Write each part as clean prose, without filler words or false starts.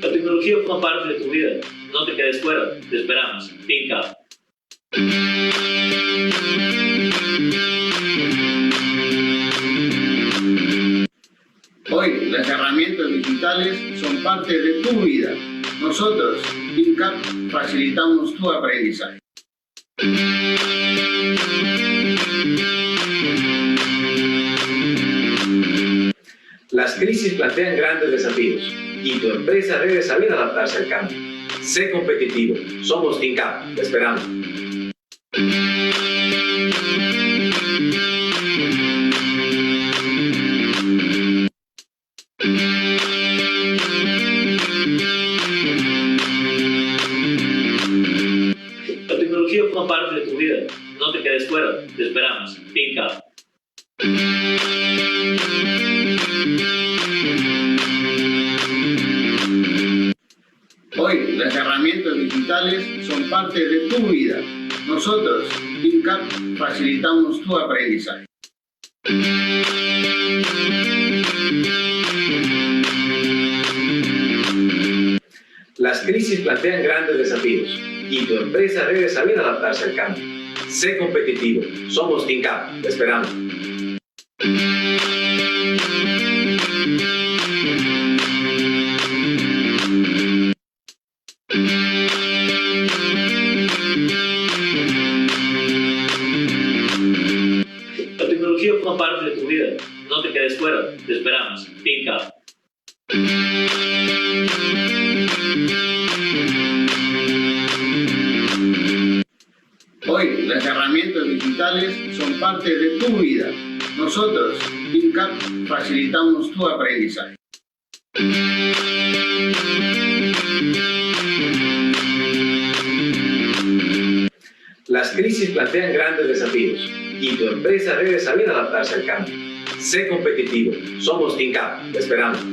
La tecnología forma parte de tu vida. No te quedes fuera. Te esperamos. ThinkUp. Hoy las herramientas digitales son parte de tu vida. Nosotros, ThinkUp, facilitamos tu aprendizaje. Las crisis plantean grandes desafíos y tu empresa debe saber adaptarse al cambio. Sé competitivo. Somos ThinkUp. Te esperamos. La tecnología forma parte de tu vida. No te quedes fuera. Te esperamos. ThinkUp. Hoy las herramientas digitales son parte de tu vida. Nosotros, ThinkUp, facilitamos tu aprendizaje. Las crisis plantean grandes desafíos y tu empresa debe saber adaptarse al cambio. Sé competitivo. Somos ThinkUp. Te esperamos. La tecnología forma parte de tu vida. No te quedes fuera. Te esperamos. ThinkUp. Hoy las herramientas digitales son parte de tu vida. Nosotros, ThinkUp, facilitamos tu aprendizaje. Las crisis plantean grandes desafíos y tu empresa debe saber adaptarse al cambio. Sé competitivo. Somos ThinkUp. Te esperamos.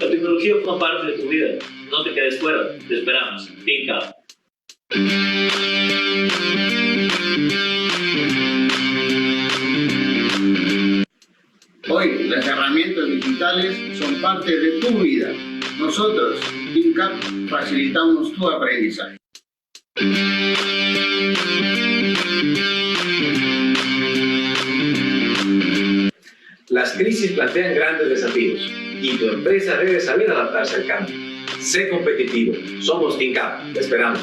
La tecnología forma parte de tu vida. No te quedes fuera. Te esperamos. ThinkUp. Hoy las herramientas digitales son parte de tu vida. Nosotros, ThinkUp, facilitamos tu aprendizaje. Las crisis plantean grandes desafíos y tu empresa debe saber adaptarse al cambio. Sé competitivo. Somos ThinkUp. Te esperamos.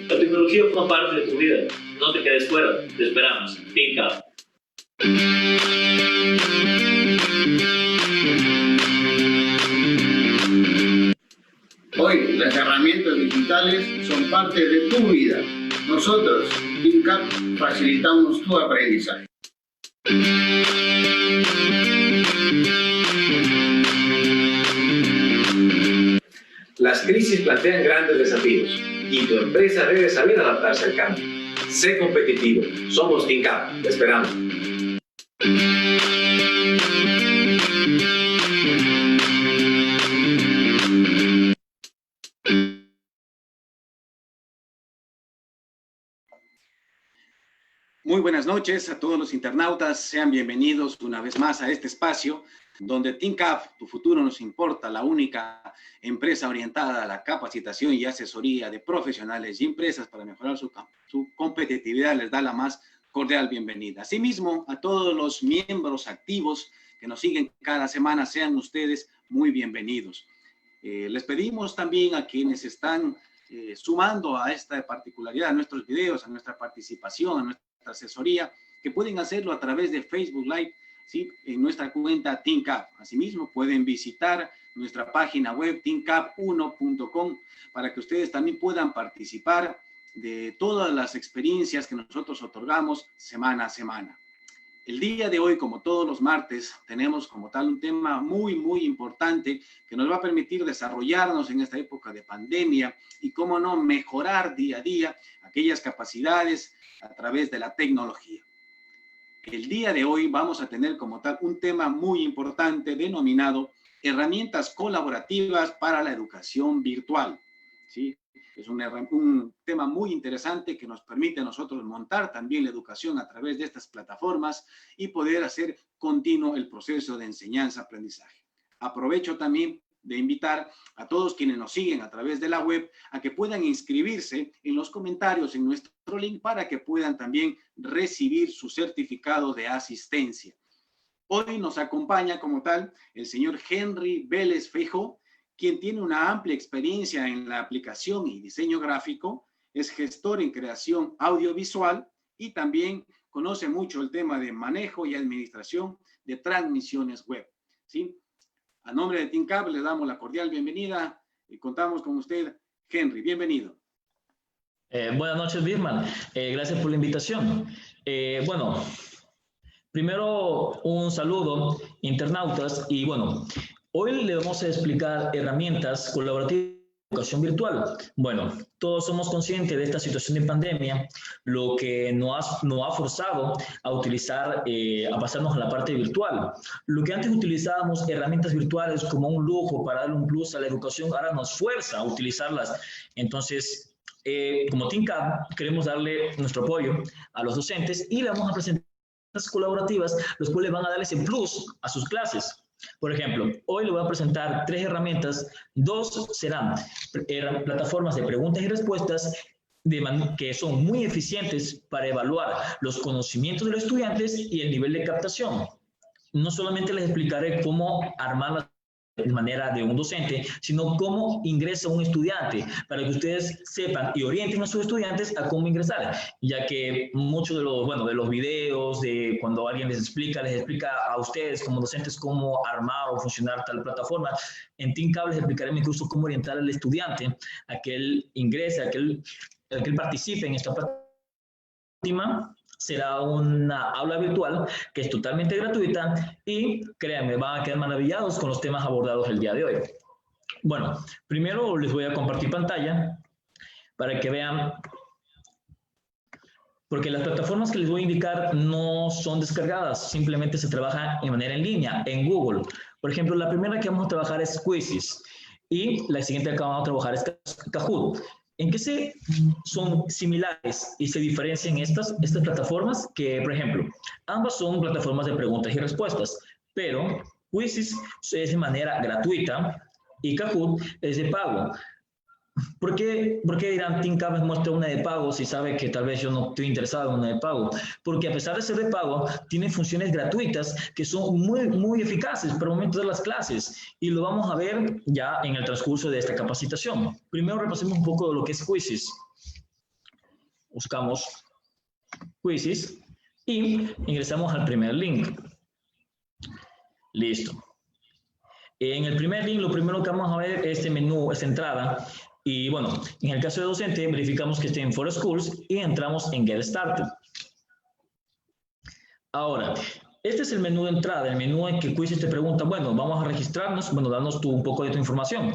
La tecnología forma parte de tu vida. No te quedes fuera. Te esperamos. ThinkUp. Hoy las herramientas digitales son parte de tu vida. Nosotros, ThinkUp, facilitamos tu aprendizaje. Las crisis plantean grandes desafíos y tu empresa debe saber adaptarse al cambio. Sé competitivo. Somos ThinkUp. Te esperamos. Muy buenas noches a todos los internautas. Sean bienvenidos una vez más a este espacio donde ThinkUp, tu futuro nos importa, la única empresa orientada a la capacitación y asesoría de profesionales y empresas para mejorar su competitividad, les da la más cordial bienvenida. Asimismo, a todos los miembros activos que nos siguen cada semana, sean ustedes muy bienvenidos. Les pedimos también a quienes están sumando a esta particularidad, a nuestros videos, a nuestra participación, a nuestra asesoría, que pueden hacerlo a través de Facebook Live, ¿sí? En nuestra cuenta ThinkUp. Asimismo, pueden visitar nuestra página web thinkup1.com para que ustedes también puedan participar de todas las experiencias que nosotros otorgamos semana a semana. El día de hoy, como todos los martes, tenemos como tal un tema muy importante que nos va a permitir desarrollarnos en esta época de pandemia y, cómo no, mejorar día a día aquellas capacidades a través de la tecnología. El día de hoy vamos a tener como tal un tema muy importante denominado herramientas colaborativas para la educación virtual, ¿sí? Es un tema muy interesante que nos permite a nosotros montar también la educación a través de estas plataformas y poder hacer continuo el proceso de enseñanza-aprendizaje. Aprovecho también de invitar a todos quienes nos siguen a través de la web a que puedan inscribirse en los comentarios en nuestro link para que puedan también recibir su certificado de asistencia. Hoy nos acompaña como tal el señor Henry Vélez Feijó, quien tiene una amplia experiencia en la aplicación y diseño gráfico, es gestor en creación audiovisual y también conoce mucho el tema de manejo y administración de transmisiones web, ¿sí? A nombre de TeamCap le damos la cordial bienvenida y contamos con usted, Henry. Bienvenido. Buenas noches, Birman. Gracias por la invitación. Bueno, primero un saludo, internautas, y bueno, hoy le vamos a explicar herramientas colaborativas de educación virtual. Bueno, todos somos conscientes de esta situación de pandemia, lo que nos ha forzado a utilizar, a pasarnos a la parte virtual. Lo que antes utilizábamos herramientas virtuales como un lujo para darle un plus a la educación, ahora nos fuerza a utilizarlas. Entonces, como TeamCap, queremos darle nuestro apoyo a los docentes y le vamos a presentar herramientas colaborativas, los cuales van a darle ese plus a sus clases. Por ejemplo, hoy le voy a presentar 3 herramientas. 2 serán plataformas de preguntas y respuestas que son muy eficientes para evaluar los conocimientos de los estudiantes y el nivel de captación. No solamente les explicaré cómo armarlas de manera de un docente, sino cómo ingresa un estudiante, para que ustedes sepan y orienten a sus estudiantes a cómo ingresar, ya que muchos de los videos, de cuando alguien les explica a ustedes como docentes cómo armar o funcionar tal plataforma. En TeamCap les explicaré incluso cómo orientar al estudiante a que él ingrese, a que él participe en esta plataforma. Será una aula virtual que es totalmente gratuita y créanme, van a quedar maravillados con los temas abordados el día de hoy. Bueno, primero les voy a compartir pantalla para que vean, porque las plataformas que les voy a indicar no son descargadas, simplemente se trabaja de manera en línea, en Google. Por ejemplo, la primera que vamos a trabajar es Quizzes y la siguiente que vamos a trabajar es Kahoot. ¿En qué son similares y se diferencian estas plataformas? Que, por ejemplo, ambas son plataformas de preguntas y respuestas, pero Quizzes es de manera gratuita y Kahoot es de pago. ¿Por qué dirán TeamCap me muestra una de pago si sabe que tal vez yo no estoy interesado en una de pago? Porque a pesar de ser de pago, tiene funciones gratuitas que son muy eficaces para el momento de las clases y lo vamos a ver ya en el transcurso de esta capacitación. Primero repasemos un poco de lo que es Quizzes. Buscamos Quizzes y ingresamos al primer link. Listo. En el primer link, lo primero que vamos a ver es este menú, esta entrada. Y bueno, en el caso de docente, verificamos que esté en For Schools y entramos en Get Started. Ahora, este es el menú de entrada, el menú en que Quizzes te pregunta, bueno, vamos a registrarnos, bueno, danos un poco de tu información.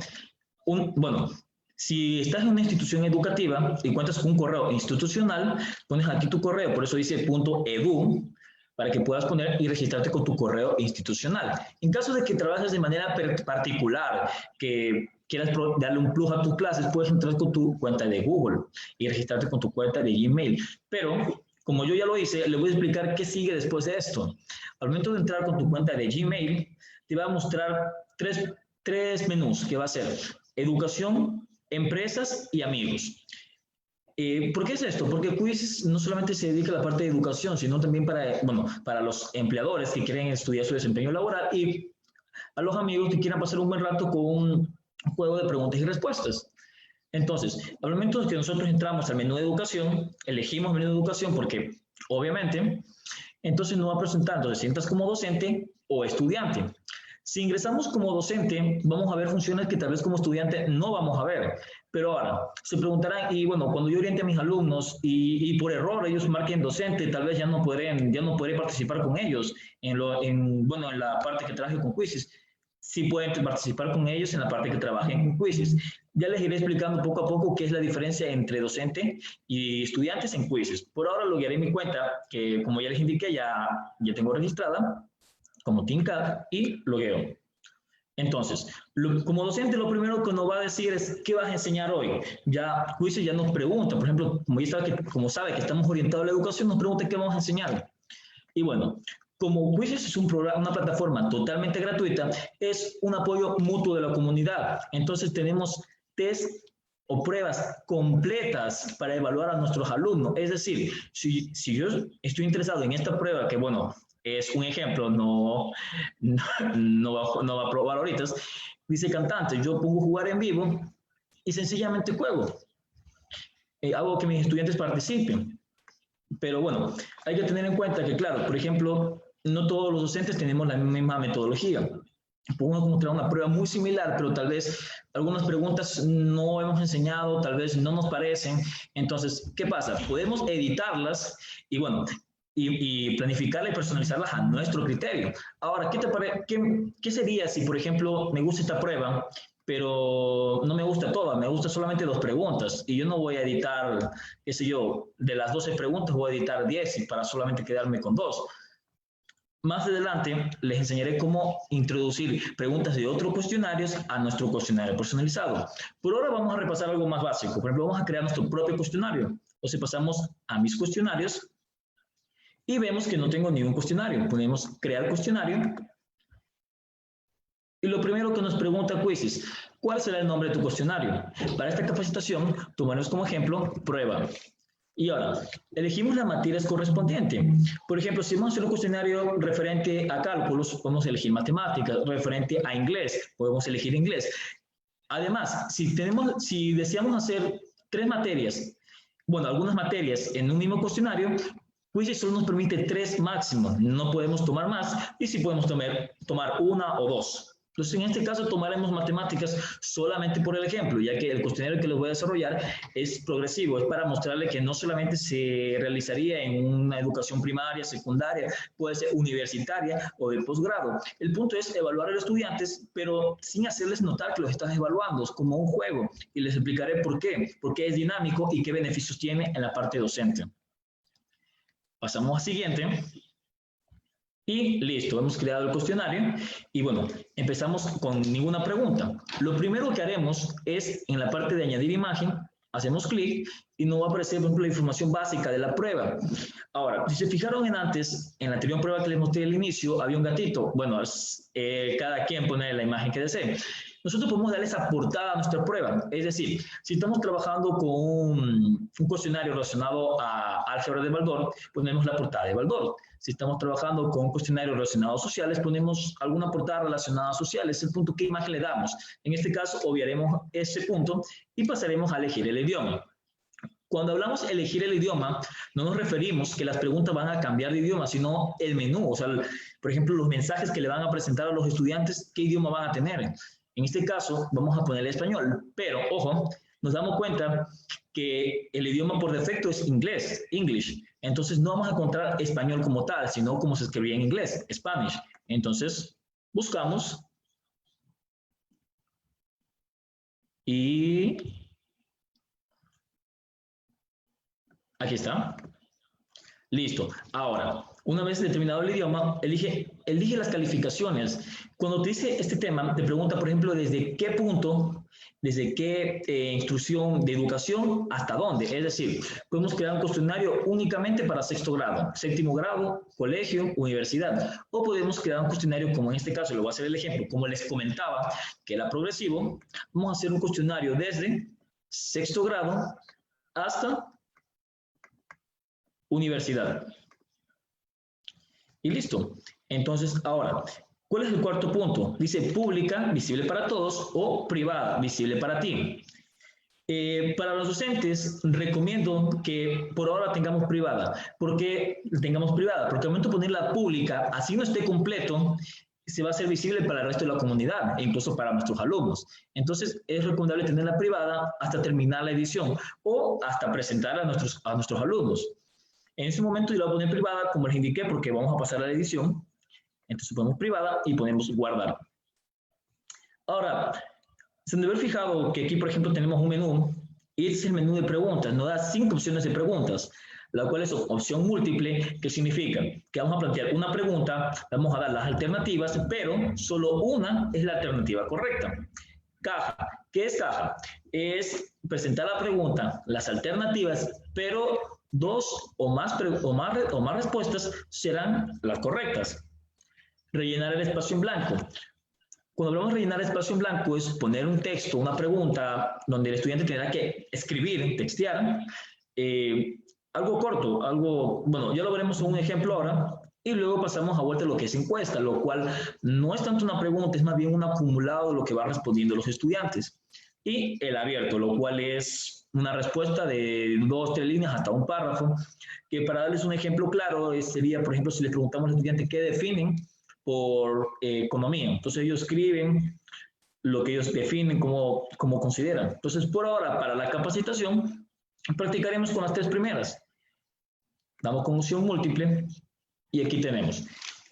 Bueno, si estás en una institución educativa y cuentas con un correo institucional, pones aquí tu correo, por eso dice .edu, para que puedas poner y registrarte con tu correo institucional. En caso de que trabajes de manera particular, que quieras darle un plus a tus clases, puedes entrar con tu cuenta de Google y registrarte con tu cuenta de Gmail. Pero, como yo ya lo hice, le voy a explicar qué sigue después de esto. Al momento de entrar con tu cuenta de Gmail, te va a mostrar tres menús, que va a ser educación, empresas y amigos. ¿Por qué es esto? Porque Quizzes no solamente se dedica a la parte de educación, sino también para los empleadores que quieren estudiar su desempeño laboral y a los amigos que quieran pasar un buen rato con un juego de preguntas y respuestas. Entonces, al momento en que nosotros entramos al menú de educación, elegimos menú de educación porque, obviamente, entonces nos va a presentar, te sientas como docente o estudiante. Si ingresamos como docente, vamos a ver funciones que tal vez como estudiante no vamos a ver. Pero ahora, se preguntarán, y bueno, cuando yo oriente a mis alumnos y por error ellos marquen docente, tal vez ya no podré participar con ellos en la parte que trabaje con quizzes. Sí pueden participar con ellos en la parte que trabajen con quizzes. Ya les iré explicando poco a poco qué es la diferencia entre docente y estudiantes en quizzes. Por ahora lo guiaré en mi cuenta, que como ya les indiqué, ya tengo registrada como TeamCap y logueo. Entonces, como docente, lo primero que nos va a decir es ¿qué vas a enseñar hoy? Ya Quizzes ya nos pregunta, por ejemplo, como sabe que estamos orientados a la educación, nos pregunta qué vamos a enseñar. Y bueno, como Quizzes es una plataforma totalmente gratuita, es un apoyo mutuo de la comunidad. Entonces tenemos test o pruebas completas para evaluar a nuestros alumnos. Es decir, si yo estoy interesado en esta prueba, que bueno, es un ejemplo, no va a probar ahorita, dice cantante, yo pongo jugar en vivo y sencillamente juego. Hago que mis estudiantes participen. Pero bueno, hay que tener en cuenta que, claro, por ejemplo, no todos los docentes tenemos la misma metodología. Podemos mostrar una prueba muy similar, pero tal vez algunas preguntas no hemos enseñado, tal vez no nos parecen. Entonces, ¿qué pasa? Podemos editarlas y bueno, y planificarlas y personalizarlas a nuestro criterio. Ahora, ¿qué sería si, por ejemplo, me gusta esta prueba, pero no me gusta toda, me gusta solamente 2 preguntas y yo no voy a editar, qué sé yo, de las 12 preguntas voy a editar 10 para solamente quedarme con 2? Más adelante les enseñaré cómo introducir preguntas de otros cuestionarios a nuestro cuestionario personalizado. Por ahora vamos a repasar algo más básico. Por ejemplo, vamos a crear nuestro propio cuestionario. O sea, pasamos a mis cuestionarios y vemos que no tengo ningún cuestionario. Ponemos crear cuestionario. Y lo primero que nos pregunta Quizzes, ¿cuál será el nombre de tu cuestionario? Para esta capacitación tomaremos como ejemplo prueba. Y ahora, elegimos las materias correspondientes. Por ejemplo, si vamos a hacer un cuestionario referente a cálculos, podemos elegir matemáticas, referente a inglés, podemos elegir inglés. Además, si deseamos hacer 3 materias, bueno, algunas materias en un mismo cuestionario, Quizzes solo nos permite 3 máximo, no podemos tomar más, y sí podemos tomar 1 o 2. Entonces, en este caso, tomaremos matemáticas solamente por el ejemplo, ya que el cuestionario que les voy a desarrollar es progresivo, es para mostrarle que no solamente se realizaría en una educación primaria, secundaria, puede ser universitaria o de posgrado. El punto es evaluar a los estudiantes, pero sin hacerles notar que los estás evaluando, es como un juego, y les explicaré por qué es dinámico y qué beneficios tiene en la parte docente. Pasamos al siguiente. Y listo, hemos creado el cuestionario y bueno, empezamos con ninguna pregunta. Lo primero que haremos es en la parte de añadir imagen, hacemos clic y nos va a aparecer, por ejemplo, la información básica de la prueba. Ahora, si se fijaron en la anterior prueba que les mostré al inicio, había un gatito. Bueno, cada quien pone la imagen que desee. Nosotros podemos darle esa portada a nuestra prueba. Es decir, si estamos trabajando con un cuestionario relacionado a álgebra de Baldor, ponemos la portada de Baldor. Si estamos trabajando con un cuestionario relacionado a sociales, ponemos alguna portada relacionada a sociales. El punto, ¿qué imagen le damos? En este caso, obviaremos ese punto y pasaremos a elegir el idioma. Cuando hablamos de elegir el idioma, no nos referimos que las preguntas van a cambiar de idioma, sino el menú. O sea, por ejemplo, los mensajes que le van a presentar a los estudiantes, ¿qué idioma van a tener? En este caso, vamos a ponerle español, pero, ojo, nos damos cuenta que el idioma por defecto es inglés, English. Entonces, no vamos a encontrar español como tal, sino como se escribía en inglés, Spanish. Entonces, buscamos y aquí está. Listo. Ahora, una vez determinado el idioma, elige las calificaciones. Cuando te dice este tema, te pregunta, por ejemplo, desde qué punto, desde qué instrucción de educación hasta dónde. Es decir, podemos crear un cuestionario únicamente para 6º grado, 7º grado, colegio, universidad. O podemos crear un cuestionario, como en este caso, le voy a hacer el ejemplo, como les comentaba, que era progresivo. Vamos a hacer un cuestionario desde 6º grado hasta universidad. Y listo. Entonces, ahora, ¿cuál es el cuarto punto? Dice pública, visible para todos, o privada, visible para ti. Para los docentes, recomiendo que por ahora tengamos privada. ¿Por qué tengamos privada? Porque al momento de ponerla pública, así no esté completo, se va a hacer visible para el resto de la comunidad e incluso para nuestros alumnos. Entonces, es recomendable tenerla privada hasta terminar la edición o hasta presentarla a nuestros alumnos. En ese momento yo la voy a poner privada, como les indiqué, porque vamos a pasar a la edición. Entonces ponemos privada y ponemos guardar. Ahora, se han de haber fijado que aquí, por ejemplo, tenemos un menú y este es el menú de preguntas. Nos da 5 opciones de preguntas, la cual es opción múltiple, que significa que vamos a plantear una pregunta, vamos a dar las alternativas, pero solo una es la alternativa correcta. Caja. ¿Qué es caja? Es presentar la pregunta, las alternativas, pero 2 o más respuestas serán las correctas. Rellenar el espacio en blanco. Cuando hablamos de rellenar espacio en blanco es poner un texto, una pregunta, donde el estudiante tendrá que escribir, textear, algo corto, bueno, ya lo veremos en un ejemplo ahora, y luego pasamos a vuelta a lo que es encuesta, lo cual no es tanto una pregunta, es más bien un acumulado de lo que van respondiendo los estudiantes. Y el abierto, lo cual es una respuesta de 2, 3 líneas hasta un párrafo, que para darles un ejemplo claro, sería, por ejemplo, si les preguntamos a los estudiantes qué definen por economía. Entonces ellos escriben lo que ellos definen como consideran. Entonces, por ahora, para la capacitación, practicaremos con las 3 primeras. Damos con opción múltiple y aquí tenemos.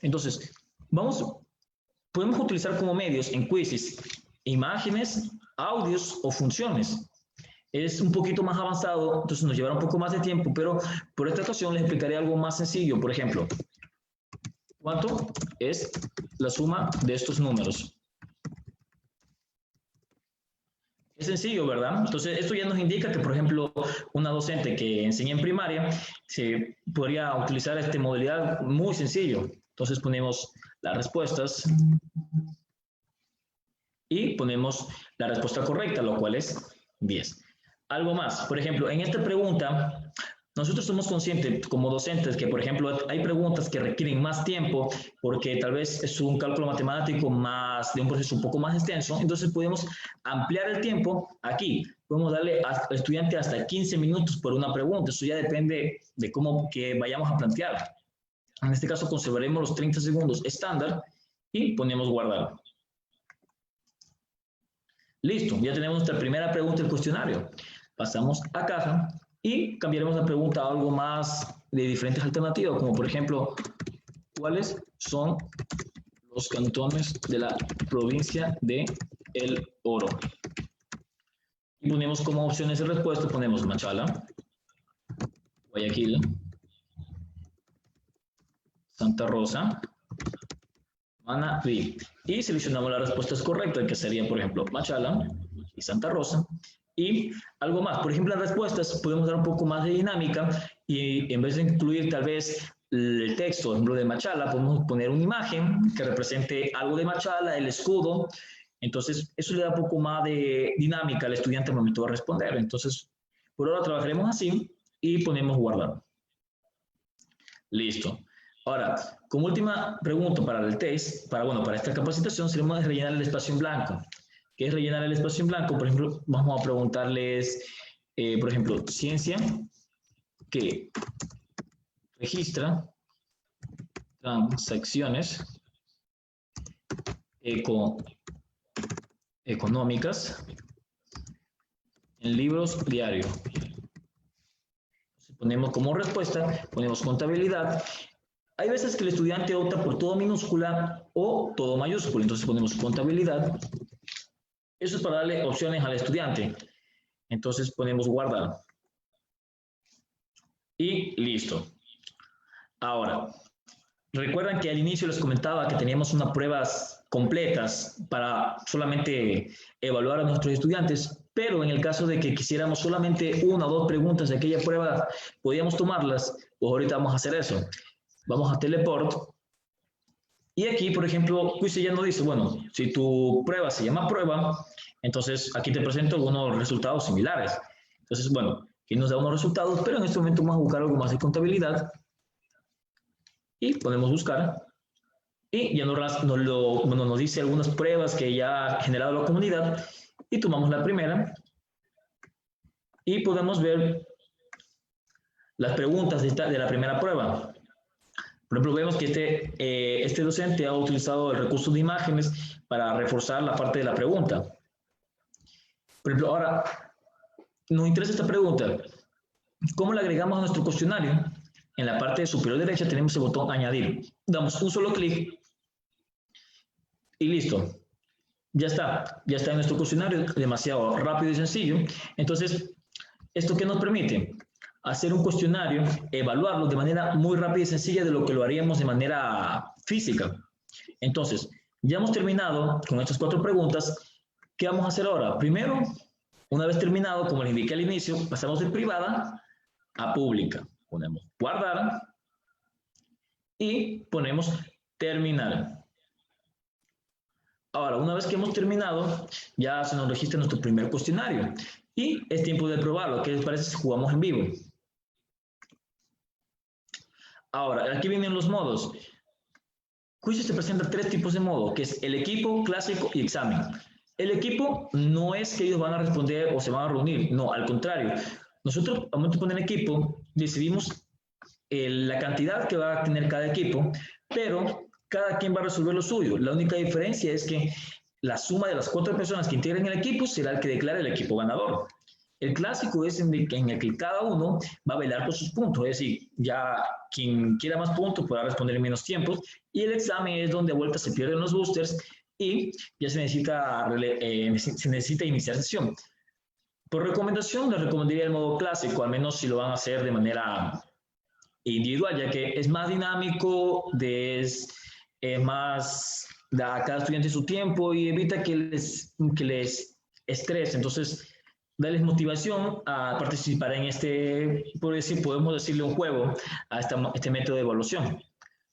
Entonces, podemos utilizar como medios en quizzes imágenes, audios o funciones. Es un poquito más avanzado, entonces nos llevará un poco más de tiempo, pero por esta ocasión les explicaré algo más sencillo. Por ejemplo, ¿cuánto es la suma de estos números? Es sencillo, ¿verdad? Entonces, esto ya nos indica que, por ejemplo, una docente que enseña en primaria se podría utilizar esta modalidad muy sencillo. Entonces, ponemos las respuestas y ponemos la respuesta correcta, lo cual es 10. Algo más, por ejemplo, en esta pregunta, nosotros somos conscientes como docentes que, por ejemplo, hay preguntas que requieren más tiempo porque tal vez es un cálculo matemático más de un proceso un poco más extenso, entonces podemos ampliar el tiempo aquí. Podemos darle al estudiante hasta 15 minutos por una pregunta, eso ya depende de cómo que vayamos a plantear. En este caso conservaremos los 30 segundos estándar y ponemos guardar. Listo, ya tenemos nuestra primera pregunta del cuestionario. Pasamos a caja. Y cambiaremos la pregunta a algo más de diferentes alternativas, como por ejemplo, ¿cuáles son los cantones de la provincia de El Oro? Y ponemos como opciones de respuesta, ponemos Machala, Guayaquil, Santa Rosa, Manabí. Y seleccionamos las respuestas correctas, que serían, por ejemplo, Machala y Santa Rosa. Y algo más, por ejemplo, en respuestas podemos dar un poco más de dinámica y en vez de incluir tal vez el texto, por ejemplo, de Machala, podemos poner una imagen que represente algo de Machala, el escudo. Entonces, eso le da un poco más de dinámica al estudiante al momento de responder. Entonces, por ahora trabajaremos así y ponemos guardar. Listo. Ahora, como última pregunta para el test, para esta capacitación, seremos de rellenar el espacio en blanco. ¿Qué es rellenar el espacio en blanco? Por ejemplo, vamos a preguntarles, por ejemplo, ciencia que registra transacciones económicas en libros diarios. Ponemos como respuesta, ponemos contabilidad. Hay veces que el estudiante opta por todo minúscula o todo mayúscula, entonces ponemos contabilidad. Eso es para darle opciones al estudiante. Entonces ponemos guardar. Y listo. Ahora, recuerdan que al inicio les comentaba que teníamos unas pruebas completas para solamente evaluar a nuestros estudiantes, pero en el caso de que quisiéramos solamente 1 o 2 preguntas de aquella prueba, podíamos tomarlas, pues ahorita vamos a hacer eso. Vamos a Teleport. Y aquí, por ejemplo, Quiz ya nos dice, bueno, si tu prueba se llama prueba, entonces aquí te presento algunos resultados similares. Entonces, bueno, aquí nos da unos resultados, pero en este momento vamos a buscar algo más de contabilidad. Y podemos buscar. Y ya nos dice algunas pruebas que ya ha generado la comunidad. Y tomamos la primera. Y podemos ver las preguntas de la primera prueba. Por ejemplo, vemos que este docente ha utilizado el recurso de imágenes para reforzar la parte de la pregunta. Por ejemplo, ahora nos interesa esta pregunta. ¿Cómo le agregamos a nuestro cuestionario? En la parte superior derecha tenemos el botón añadir. Damos un solo clic y listo. Ya está en nuestro cuestionario, demasiado rápido y sencillo. Entonces, ¿esto qué nos permite? Hacer un cuestionario, evaluarlo de manera muy rápida y sencilla de lo que lo haríamos de manera física. Entonces, ya hemos terminado con estas 4 preguntas. ¿Qué vamos a hacer ahora? Primero, una vez terminado, como les indiqué al inicio, pasamos de privada a pública. Ponemos guardar y ponemos terminar. Ahora, una vez que hemos terminado, ya se nos registra nuestro primer cuestionario y es tiempo de probarlo. ¿Qué les parece si jugamos en vivo? Ahora, aquí vienen los modos. Quizzes se presenta 3 tipos de modo, que es el equipo, clásico y examen. El equipo no es que ellos van a responder o se van a reunir, no, al contrario. Nosotros, al momento de poner equipo, decidimos la cantidad que va a tener cada equipo, pero cada quien va a resolver lo suyo. La única diferencia es que la suma de las 4 personas que integran el equipo será el que declare el equipo ganador. El clásico es en el que cada uno va a velar por sus puntos, es decir, ya quien quiera más puntos podrá responder en menos tiempo, y el examen es donde a vuelta se pierden los boosters y ya se necesita iniciar sesión. Por recomendación, les recomendaría el modo clásico, al menos si lo van a hacer de manera individual, ya que es más dinámico, da a cada estudiante su tiempo y evita que les estrese. Entonces, darles motivación a participar en podemos decirle un juego a este método de evaluación.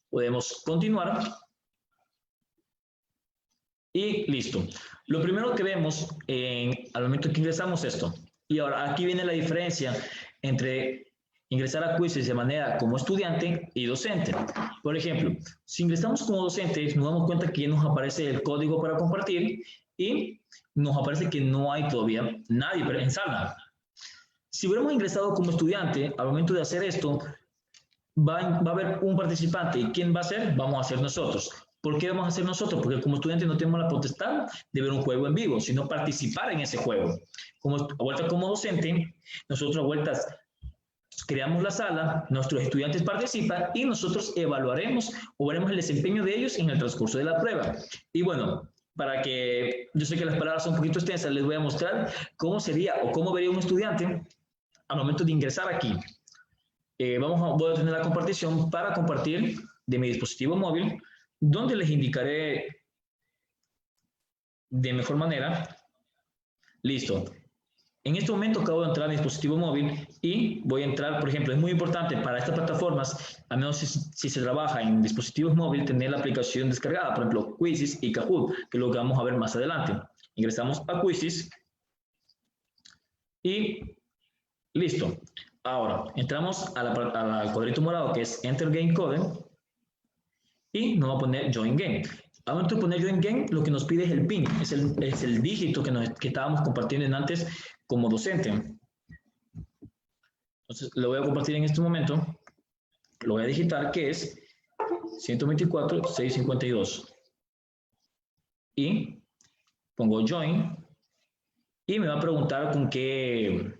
Podemos continuar. Y listo. Lo primero que vemos al momento que ingresamos esto. Y ahora aquí viene la diferencia entre ingresar a Quizzes de manera como estudiante y docente. Por ejemplo, si ingresamos como docente, nos damos cuenta que ya nos aparece el código para compartir y nos aparece que no hay todavía nadie en sala. Si hubiéramos ingresado como estudiante, al momento de hacer esto, va a haber un participante. ¿Y quién va a ser? Vamos a ser nosotros. ¿Por qué vamos a hacer nosotros? Porque como estudiantes no tenemos la potestad de ver un juego en vivo, sino participar en ese juego. Como docente, nosotros a vueltas creamos la sala, nuestros estudiantes participan y nosotros evaluaremos o veremos el desempeño de ellos en el transcurso de la prueba. Y bueno, yo sé que las palabras son un poquito extensas, les voy a mostrar cómo sería o cómo vería un estudiante al momento de ingresar aquí. Voy a tener la compartición para compartir de mi dispositivo móvil, donde les indicaré de mejor manera. Listo. En este momento acabo de entrar a mi dispositivo móvil y voy a entrar, por ejemplo, es muy importante para estas plataformas, al menos si se trabaja en dispositivos móviles, tener la aplicación descargada, por ejemplo, Quizzes y Kahoot, que es lo que vamos a ver más adelante. Ingresamos a Quizzes y listo. Ahora, entramos al cuadrito morado que es Enter Game Code y nos va a poner Join Game. Al momento de poner Join Game, lo que nos pide es el PIN, es el dígito que estábamos compartiendo antes como docente. Entonces, lo voy a compartir en este momento. Lo voy a digitar, que es 124.652. Y pongo Join. Y me va a preguntar con qué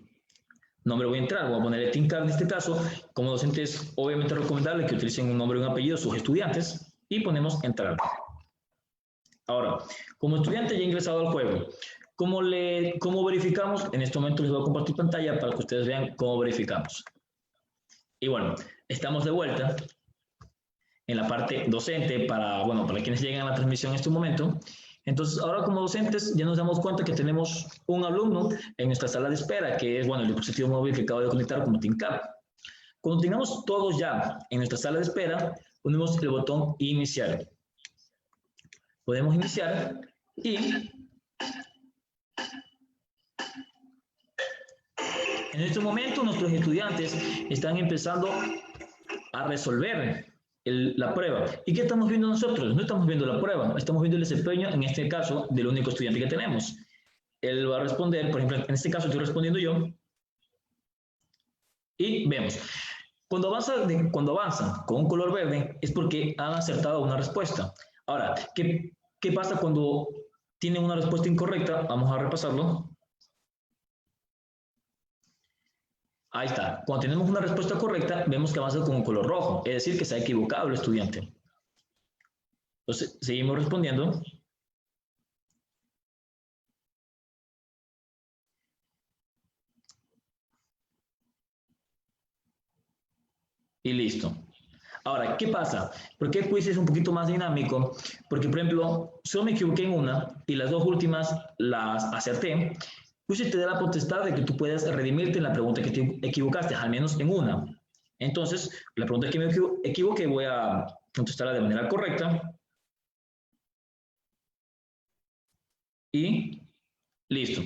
nombre voy a entrar. Voy a ponerle TeamCap en este caso. Como docente es obviamente recomendable que utilicen un nombre y un apellido de sus estudiantes. Y ponemos Entrar. Ahora, como estudiante ya he ingresado al juego. ¿Cómo verificamos? En este momento les voy a compartir pantalla para que ustedes vean cómo verificamos. Y bueno, estamos de vuelta en la parte docente para quienes llegan a la transmisión en este momento. Entonces, ahora como docentes ya nos damos cuenta que tenemos un alumno en nuestra sala de espera, que es, el dispositivo móvil que acabo de conectar como TeamCap. Cuando tengamos todos ya en nuestra sala de espera, ponemos el botón Iniciar. Podemos iniciar y en este momento nuestros estudiantes están empezando a resolver la prueba. ¿Y qué estamos viendo nosotros? No estamos viendo la prueba, estamos viendo el desempeño, en este caso, del único estudiante que tenemos. Él va a responder, por ejemplo, en este caso estoy respondiendo yo. Y vemos. Cuando avanzan con un color verde es porque han acertado una respuesta. Ahora, ¿qué pasa cuando tienen una respuesta incorrecta? Vamos a repasarlo. Ahí está. Cuando tenemos una respuesta correcta, vemos que avanza con un color rojo, es decir, que se ha equivocado el estudiante. Entonces, seguimos respondiendo. Y listo. Ahora, ¿qué pasa? ¿Por qué el quiz es un poquito más dinámico? Porque, por ejemplo, solo me equivoqué en una y las dos últimas las acerté. Quiz te da la potestad de que tú puedas redimirte en la pregunta que te equivocaste, al menos en una. Entonces, la pregunta que me equivoqué voy a contestarla de manera correcta. Y listo.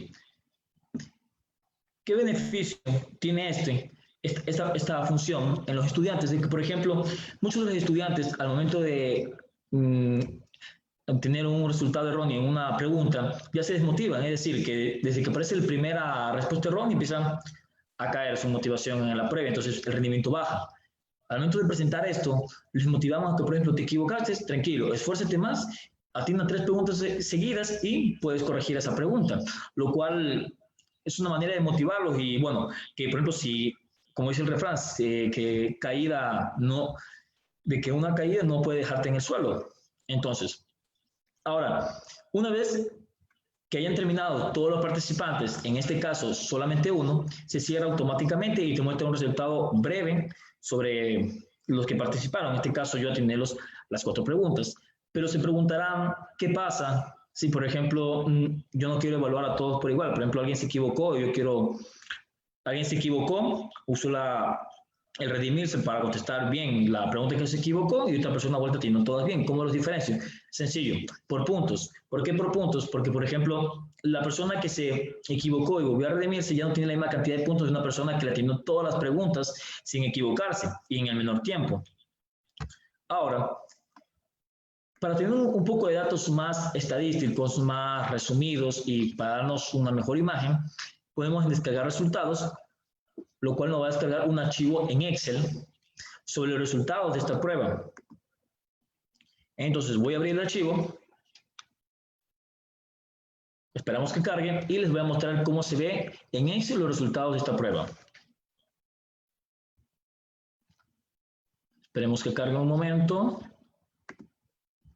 ¿Qué beneficio tiene esta función en los estudiantes? De que, por ejemplo, muchos de los estudiantes al momento de obtener un resultado erróneo en una pregunta ya se desmotivan, es decir, que desde que aparece la primera respuesta errónea empiezan a caer su motivación en la prueba, entonces el rendimiento baja. Al momento de presentar esto, les motivamos a que, por ejemplo, te equivocaste, tranquilo, esfuérzate más, atienda 3 preguntas seguidas y puedes corregir esa pregunta, lo cual es una manera de motivarlos. Y bueno, que por ejemplo, si, como dice el refrán, que una caída no puede dejarte en el suelo. Entonces, ahora, una vez que hayan terminado todos los participantes, en este caso solamente uno, se cierra automáticamente y te muestra un resultado breve sobre los que participaron. En este caso yo atiné las 4 preguntas, pero se preguntarán qué pasa si, por ejemplo, yo no quiero evaluar a todos por igual. Por ejemplo, alguien se equivocó, usó el redimirse para contestar bien la pregunta que se equivocó y otra persona vuelta tiene todas bien. ¿Cómo los diferencio? Sencillo, por puntos. ¿Por qué por puntos? Porque, por ejemplo, la persona que se equivocó y volvió a redimirse ya no tiene la misma cantidad de puntos de una persona que le atinó todas las preguntas sin equivocarse y en el menor tiempo. Ahora, para tener un poco de datos más estadísticos, más resumidos y para darnos una mejor imagen, podemos descargar resultados, lo cual nos va a descargar un archivo en Excel sobre los resultados de esta prueba. Entonces voy a abrir el archivo, esperamos que cargue y les voy a mostrar cómo se ve en Excel los resultados de esta prueba. Esperemos que cargue un momento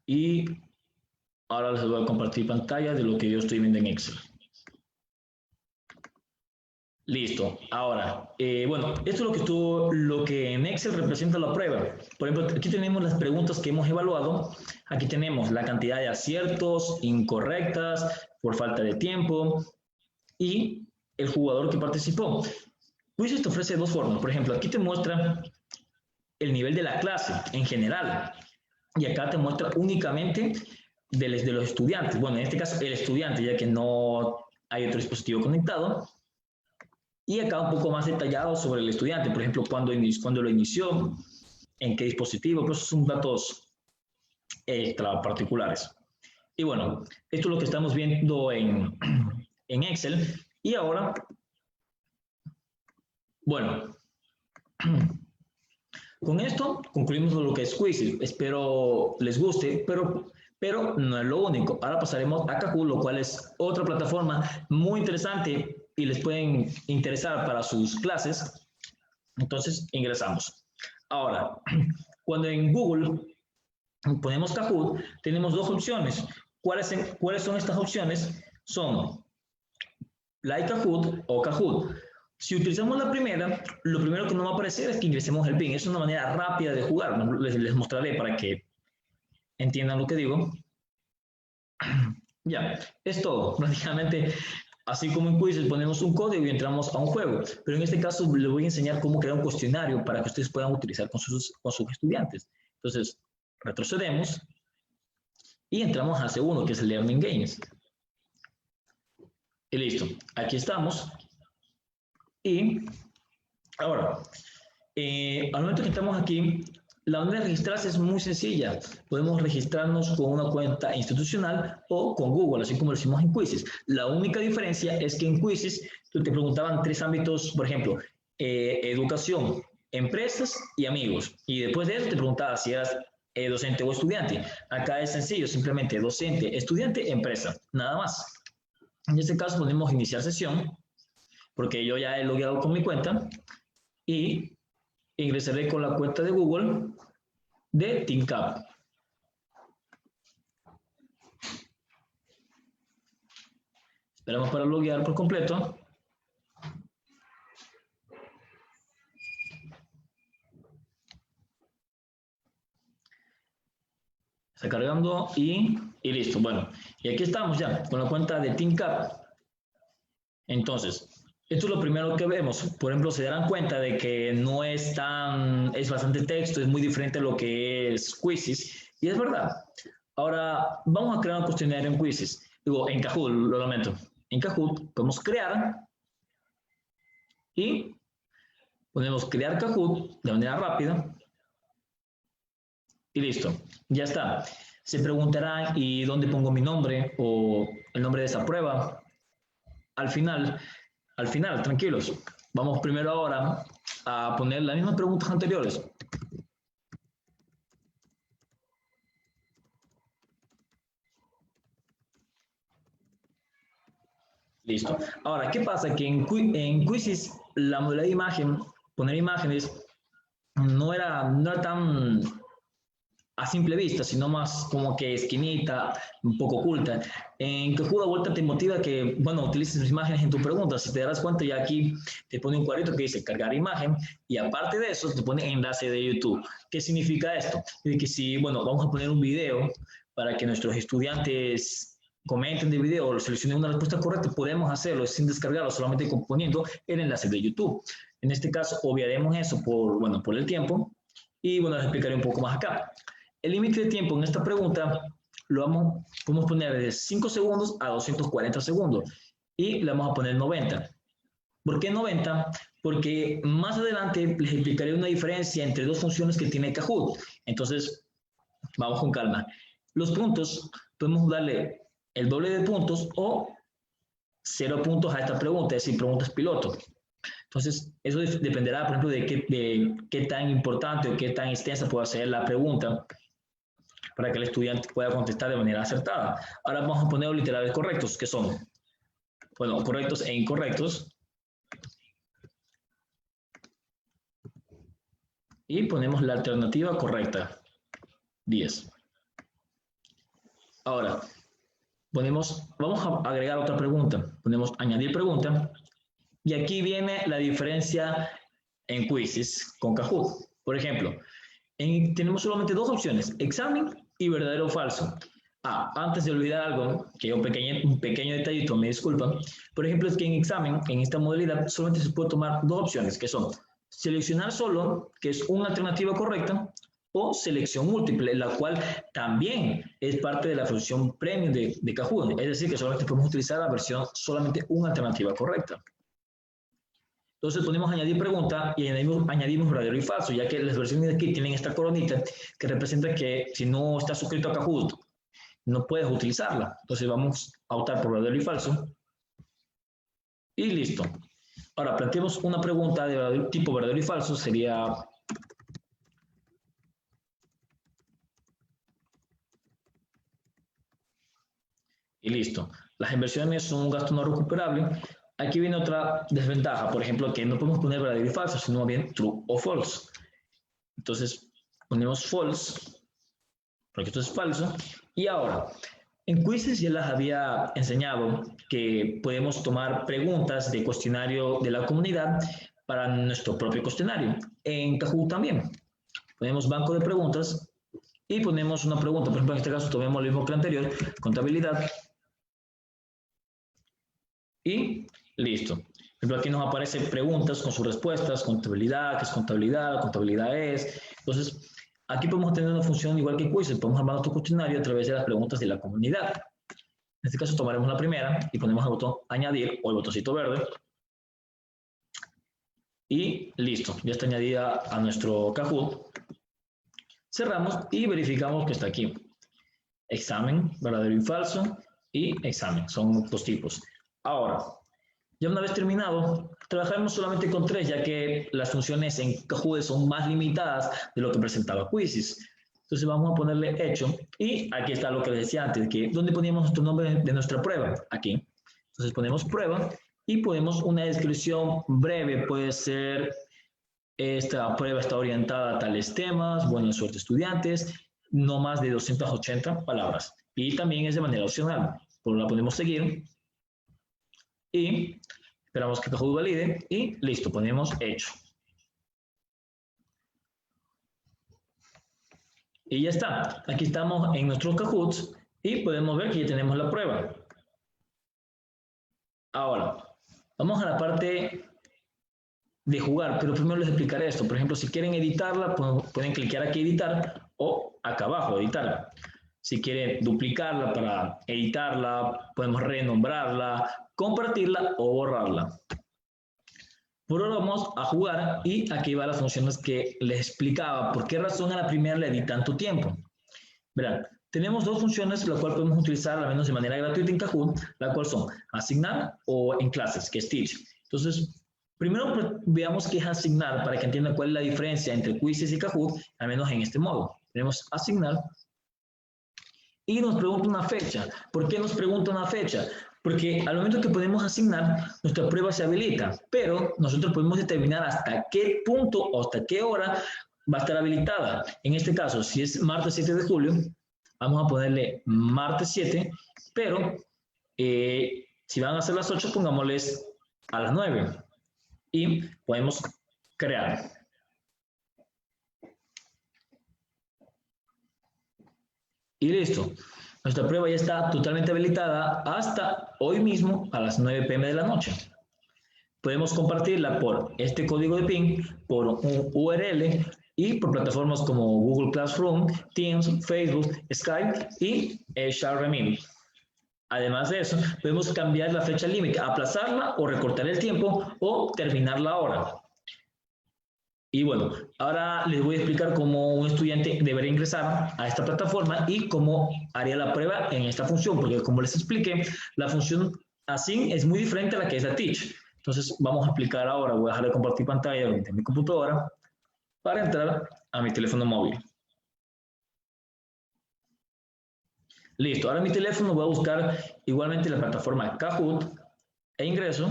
y ahora les voy a compartir pantalla de lo que yo estoy viendo en Excel. Listo. Ahora, bueno, esto es lo que en Excel representa la prueba. Por ejemplo, aquí tenemos las preguntas que hemos evaluado. Aquí tenemos la cantidad de aciertos, incorrectas, por falta de tiempo y el jugador que participó. Quizzes te ofrece 2 formas. Por ejemplo, aquí te muestra el nivel de la clase en general y acá te muestra únicamente de los estudiantes. Bueno, en este caso el estudiante, ya que no hay otro dispositivo conectado. Y acá un poco más detallado sobre el estudiante, por ejemplo, cuándo lo inició, en qué dispositivo, pues son datos extra particulares. Y bueno, esto es lo que estamos viendo en Excel. Y ahora, bueno, con esto concluimos lo que es Quizzes. Espero les guste, pero no es lo único. Ahora pasaremos a Kahoot, lo cual es otra plataforma muy interesante y les pueden interesar para sus clases. Entonces, ingresamos. Ahora, cuando en Google ponemos Kahoot, tenemos 2 opciones. ¿Cuáles son estas opciones? Son Like Kahoot o Kahoot. Si utilizamos la primera, lo primero que nos va a aparecer es que ingresemos el PIN. Es una manera rápida de jugar. Les mostraré para que entiendan lo que digo. Ya, es todo. Prácticamente, así como en Quizzes ponemos un código y entramos a un juego. Pero en este caso les voy a enseñar cómo crear un cuestionario para que ustedes puedan utilizar con sus estudiantes. Entonces, retrocedemos y entramos al segundo, que es el Learning Games. Y listo. Aquí estamos. Y ahora, al momento que estamos aquí, la manera de registrarse es muy sencilla. Podemos registrarnos con una cuenta institucional o con Google, así como lo hicimos en Quizzes. La única diferencia es que en Quizzes te preguntaban 3 ámbitos, por ejemplo, educación, empresas y amigos. Y después de eso te preguntaba si eras docente o estudiante. Acá es sencillo, simplemente docente, estudiante, empresa, nada más. En este caso ponemos iniciar sesión, porque yo ya he logueado con mi cuenta y ingresaré con la cuenta de Google de TeamCap. Esperamos para loguear por completo. Está cargando y listo. Bueno, y aquí estamos ya con la cuenta de TeamCap. Entonces, esto es lo primero que vemos. Por ejemplo, se darán cuenta de que no es tan, es bastante texto, es muy diferente a lo que es Quizzes. Y es verdad. Ahora, vamos a crear un cuestionario en Quizzes. Digo, en Kahoot, lo lamento. En Kahoot podemos crear y ponemos crear Kahoot de manera rápida. Y listo, ya está. Se preguntarán, ¿y dónde pongo mi nombre o el nombre de esa prueba? Al final, tranquilos. Vamos primero ahora a poner las mismas preguntas anteriores. Listo. Ahora, ¿qué pasa? Que en Quizzes la modalidad de imagen, poner imágenes, no era tan a simple vista, sino más como que esquinita, un poco oculta. En Kahoot a vuelta te motiva que, bueno, utilices tus imágenes en tu pregunta. Si te darás cuenta, ya aquí te pone un cuadrito que dice cargar imagen y aparte de eso te pone enlace de YouTube. ¿Qué significa esto? De que si, bueno, vamos a poner un video para que nuestros estudiantes comenten el video o seleccionen una respuesta correcta, podemos hacerlo sin descargarlo, solamente componiendo el enlace de YouTube. En este caso, obviaremos eso por el tiempo y, bueno, les explicaré un poco más acá. El límite de tiempo en esta pregunta podemos poner de 5 segundos a 240 segundos y le vamos a poner 90. ¿Por qué 90? Porque más adelante les explicaré una diferencia entre dos funciones que tiene Kahoot. Entonces, vamos con calma. Los puntos, podemos darle el doble de puntos o 0 puntos a esta pregunta, es decir, preguntas piloto. Entonces, eso dependerá, por ejemplo, de qué tan importante o qué tan extensa pueda ser la pregunta para que el estudiante pueda contestar de manera acertada. Ahora vamos a poner los literales correctos, que son, bueno, correctos e incorrectos. Y ponemos la alternativa correcta, 10. Ahora, vamos a agregar otra pregunta. Ponemos añadir pregunta. Y aquí viene la diferencia en Quizzes con Kahoot. Por ejemplo, tenemos solamente dos opciones, examen y verdadero o falso. Antes de olvidar algo, que un pequeño detallito, me disculpan. Por ejemplo, es que en examen, en esta modalidad, solamente se puede tomar dos opciones, que son seleccionar solo, que es una alternativa correcta, o selección múltiple, la cual también es parte de la función premium de Kahoot. Es decir, que solamente podemos utilizar la versión solamente una alternativa correcta. Entonces ponemos añadir pregunta y añadimos verdadero y falso, ya que las versiones de aquí tienen esta coronita que representa que si no estás suscrito a Kahoot, no puedes utilizarla. Entonces vamos a optar por verdadero y falso. Y listo. Ahora planteemos una pregunta de tipo verdadero y falso, sería... Y listo. Las inversiones son un gasto no recuperable. Aquí viene otra desventaja, por ejemplo, que no podemos poner verdadero y falso, sino bien true o false. Entonces, ponemos false, porque esto es falso. Y ahora, en Quizzes ya les había enseñado que podemos tomar preguntas de cuestionario de la comunidad para nuestro propio cuestionario. En Kahoot también. Ponemos banco de preguntas y ponemos una pregunta. Por ejemplo, en este caso tomemos lo mismo que el anterior, contabilidad. Y listo. Por ejemplo, aquí nos aparecen preguntas con sus respuestas, contabilidad, ¿qué es contabilidad? Contabilidad es. Entonces, aquí podemos tener una función igual que Quizzes. Podemos armar nuestro cuestionario a través de las preguntas de la comunidad. En este caso tomaremos la primera y ponemos el botón añadir o el botoncito verde. Y listo. Ya está añadida a nuestro Kahoot. Cerramos y verificamos que está aquí. Examen, verdadero y falso. Y examen. Son dos tipos. Ahora, Ya una vez terminado, trabajaremos solamente con 3, ya que las funciones en Kahoot son más limitadas de lo que presentaba Quizzes. Entonces vamos a ponerle hecho. Y aquí está lo que les decía antes, que ¿dónde poníamos nuestro nombre de nuestra prueba? Aquí. Entonces ponemos prueba y ponemos una descripción breve. Puede ser, esta prueba está orientada a tales temas, buena suerte estudiantes, no más de 280 palabras. Y también es de manera opcional. Pues la podemos seguir. Y esperamos que Kahoot valide y listo, ponemos hecho. Y ya está. Aquí estamos en nuestros Kahoots y podemos ver que ya tenemos la prueba. Ahora, vamos a la parte de jugar, pero primero les explicaré esto. Por ejemplo, si quieren editarla, pueden clicar aquí editar o acá abajo editar. Si quieren duplicarla para editarla, podemos renombrarla, compartirla o borrarla. Por ahora vamos a jugar y aquí van las funciones que les explicaba. ¿Por qué razón a la primera le di tanto tiempo? Verán, tenemos 2 funciones las cuales podemos utilizar al menos de manera gratuita en Kahoot, las cuales son asignar o en clases, que es teach. Entonces, primero veamos qué es asignar para que entiendan cuál es la diferencia entre Quizzes y Kahoot, al menos en este modo. Tenemos asignar y nos pregunta una fecha. ¿Por qué nos pregunta una fecha? Porque al momento que podemos asignar, nuestra prueba se habilita, pero nosotros podemos determinar hasta qué punto o hasta qué hora va a estar habilitada. En este caso, si es martes 7 de julio, vamos a ponerle martes 7, pero si van a ser las 8, pongámosles a las 9. Y podemos crear. Y listo. Nuestra prueba ya está totalmente habilitada hasta hoy mismo a las 9 p.m. de la noche. Podemos compartirla por este código de ping, por un URL y por plataformas como Google Classroom, Teams, Facebook, Skype y ShareMe. Además de eso, podemos cambiar la fecha límite, aplazarla o recortar el tiempo o terminar la hora. Y bueno, ahora les voy a explicar cómo un estudiante debería ingresar a esta plataforma y cómo haría la prueba en esta función, porque como les expliqué, la función async es muy diferente a la que es la teach. Entonces vamos a aplicar ahora, voy a dejar de compartir pantalla de mi computadora para entrar a mi teléfono móvil. Listo, ahora en mi teléfono voy a buscar igualmente la plataforma Kahoot e ingreso.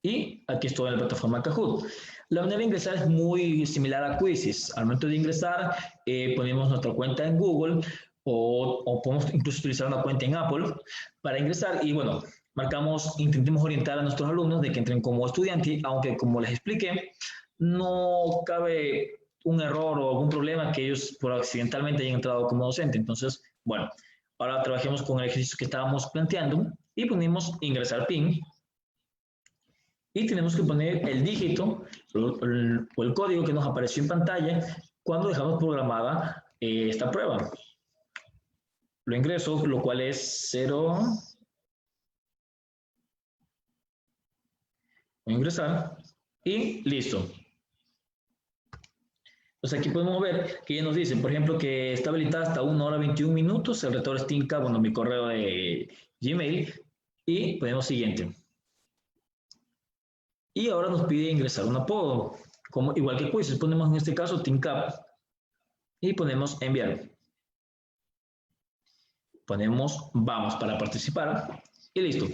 Y aquí estoy en la plataforma Kahoot. La manera de ingresar es muy similar a Quizzes. Al momento de ingresar, ponemos nuestra cuenta en Google o podemos incluso utilizar una cuenta en Apple para ingresar. Y bueno, intentemos orientar a nuestros alumnos de que entren como estudiante, aunque como les expliqué, no cabe un error o algún problema que ellos por accidentalmente hayan entrado como docente. Entonces, bueno, ahora trabajemos con el ejercicio que estábamos planteando y ponemos ingresar PIN. Y tenemos que poner el dígito o el código que nos apareció en pantalla cuando dejamos programada esta prueba. Lo ingreso, lo cual es 0. Voy a ingresar y listo. Entonces aquí podemos ver que ya nos dice, por ejemplo, que está habilitada hasta 1 hora 21 minutos. El retorno es TINCAP, bueno, mi correo de Gmail. Y ponemos siguiente. Y ahora nos pide ingresar un apodo, igual que Quizzes. Ponemos en este caso TINCAP y ponemos enviar. Ponemos vamos para participar y listo.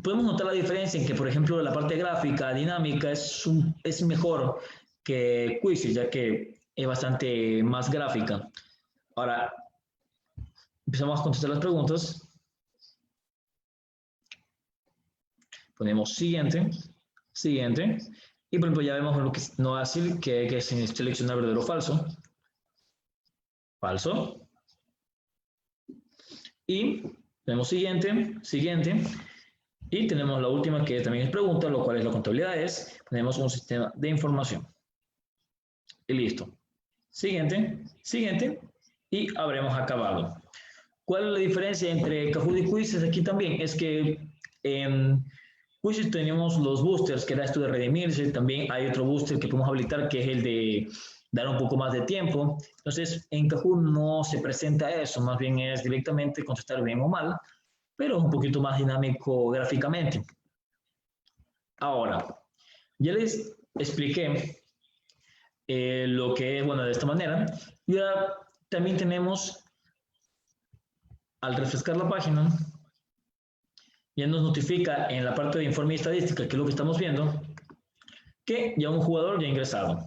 Podemos notar la diferencia en que, por ejemplo, la parte gráfica, dinámica, es mejor que Quizzes, ya que es bastante más gráfica. Ahora, empezamos a contestar las preguntas. Ponemos siguiente. Siguiente. Y por ejemplo ya vemos lo que nos hace que es seleccionar verdadero o falso. Falso. Y tenemos siguiente, siguiente. Y tenemos la última que también es pregunta, lo cual es la contabilidad tenemos un sistema de información. Y listo. Siguiente, siguiente. Y habremos acabado. ¿Cuál es la diferencia entre Kahoot y Quizzes aquí también? Es que en Quizzes tenemos los boosters, que era esto de redimirse. También hay otro booster que podemos habilitar, que es el de dar un poco más de tiempo. Entonces, en Kahoot no se presenta eso, más bien es directamente contestar bien o mal, pero es un poquito más dinámico gráficamente. Ahora, ya les expliqué lo que es, bueno, de esta manera. Y ahora también tenemos, al refrescar la página, ya nos notifica en la parte de informe y estadística, que es lo que estamos viendo, que ya un jugador ya ha ingresado.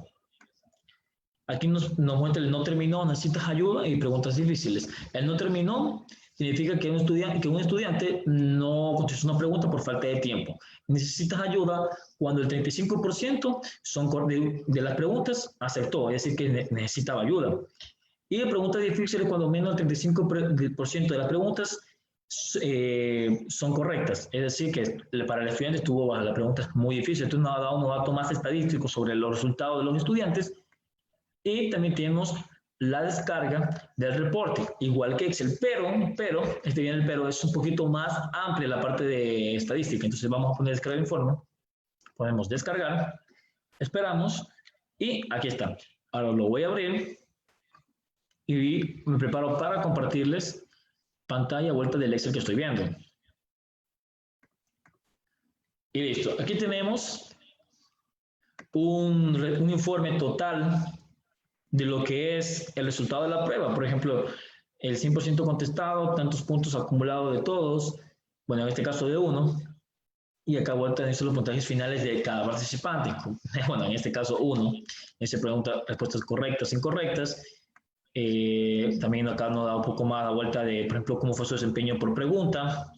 Aquí nos muestra el no terminó, necesitas ayuda y preguntas difíciles. El no terminó significa que un estudiante no contestó una pregunta por falta de tiempo. Necesitas ayuda cuando el 35% de las preguntas acertó, es decir, que necesitaba ayuda. Y la pregunta difícil es cuando menos del 35% de las preguntas son correctas. Es decir, que para el estudiante estuvo la pregunta muy difícil. Entonces nos ha dado unos datos más estadísticos sobre los resultados de los estudiantes. Y también tenemos la descarga del reporte, igual que Excel, pero, es un poquito más amplia la parte de estadística. Entonces vamos a poner descargar informe, ponemos descargar, esperamos y aquí está. Ahora lo voy a abrir y me preparo para compartirles pantalla vuelta del Excel que estoy viendo. Y listo, aquí tenemos un informe total de lo que es el resultado de la prueba. Por ejemplo, el 100% contestado, tantos puntos acumulados de todos, bueno, en este caso de 1, y acá vuelta a los puntajes finales de cada participante. Bueno, en este caso 1, se pregunta respuestas correctas, incorrectas. También acá nos da un poco más la vuelta de, por ejemplo, cómo fue su desempeño por pregunta,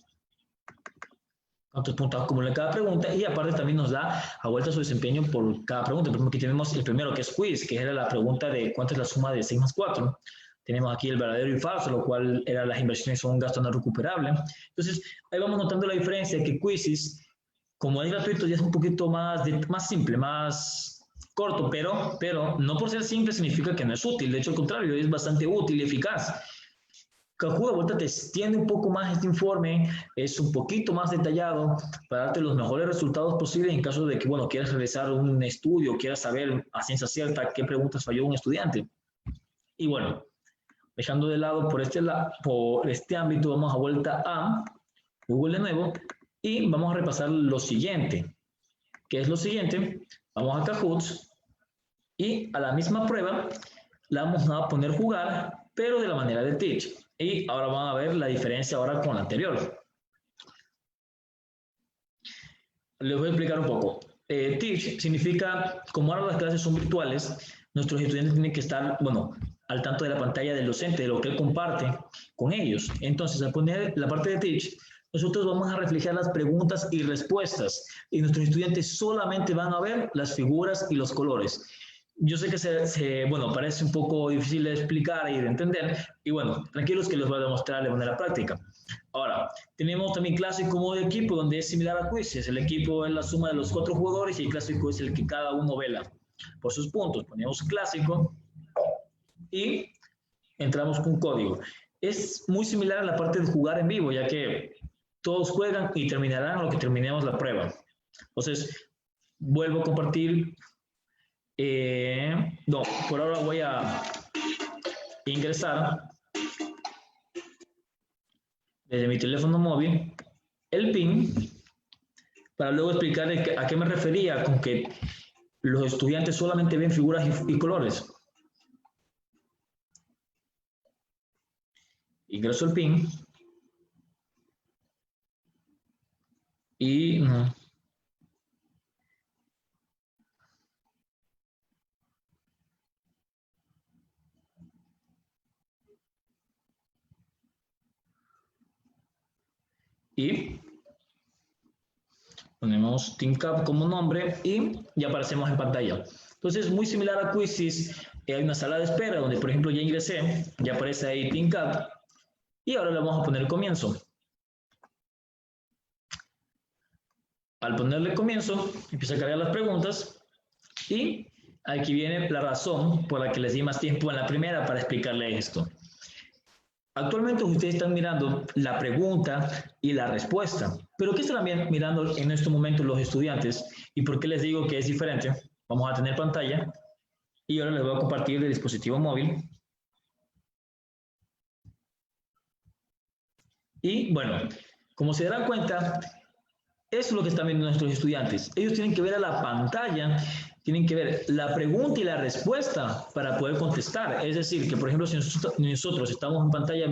cuántos puntos acumula cada pregunta, y aparte también nos da a vuelta su desempeño por cada pregunta. Por ejemplo, aquí tenemos el primero que es quiz, que era la pregunta de cuánto es la suma de 6 más 4. Tenemos aquí el verdadero y falso, lo cual era las inversiones son un gasto no recuperable. Entonces, ahí vamos notando la diferencia, que Quizzes, como es gratuito, ya es un poquito más simple, más corto, pero no por ser simple significa que no es útil. De hecho, al contrario, es bastante útil y eficaz. Kahoot! De vuelta te extiende un poco más este informe, es un poquito más detallado para darte los mejores resultados posibles en caso de que, bueno, quieras realizar un estudio, quieras saber a ciencia cierta qué preguntas falló un estudiante. Y bueno, dejando de lado por este ámbito, vamos a vuelta a Google de nuevo y vamos a repasar lo siguiente. ¿Qué es lo siguiente? Vamos a Kahoot! Y a la misma prueba la vamos a poner jugar, pero de la manera de Teach. Y ahora van a ver la diferencia ahora con la anterior. Les voy a explicar un poco. Teach significa, como ahora las clases son virtuales, nuestros estudiantes tienen que estar, bueno, al tanto de la pantalla del docente, de lo que él comparte con ellos. Entonces, al poner la parte de Teach, nosotros vamos a reflejar las preguntas y respuestas. Y nuestros estudiantes solamente van a ver las figuras y los colores. Yo sé que bueno, parece un poco difícil de explicar y de entender, y bueno, tranquilos que les voy a demostrar de manera práctica. Ahora, tenemos también clásico modo de equipo, donde es similar a Quizzes. El equipo es la suma de los 4 jugadores y el clásico es el que cada uno vela por sus puntos. Ponemos clásico y entramos con código. Es muy similar a la parte de jugar en vivo, ya que todos juegan y terminarán a lo que terminemos la prueba. Entonces, vuelvo a compartir. No, por ahora voy a ingresar desde mi teléfono móvil el PIN para luego explicar a qué me refería con que los estudiantes solamente ven figuras y colores. Ingreso el PIN y ponemos TeamCap como nombre y ya aparecemos en pantalla. Entonces, muy similar a Quizzes, hay una sala de espera donde, por ejemplo, ya ingresé, ya aparece ahí TeamCap y ahora le vamos a poner comienzo. Al ponerle comienzo, empieza a cargar las preguntas y aquí viene la razón por la que les di más tiempo en la primera para explicarle esto. Actualmente ustedes están mirando la pregunta y la respuesta, pero ¿qué están mirando en este momento los estudiantes? ¿Y por qué les digo que es diferente? Vamos a tener pantalla y ahora les voy a compartir el dispositivo móvil. Y bueno, como se darán cuenta, Eso es lo que están viendo nuestros estudiantes. Ellos tienen que ver a la pantalla, tienen que ver la pregunta y la respuesta para poder contestar. Es decir, que por ejemplo, si nosotros estamos en pantalla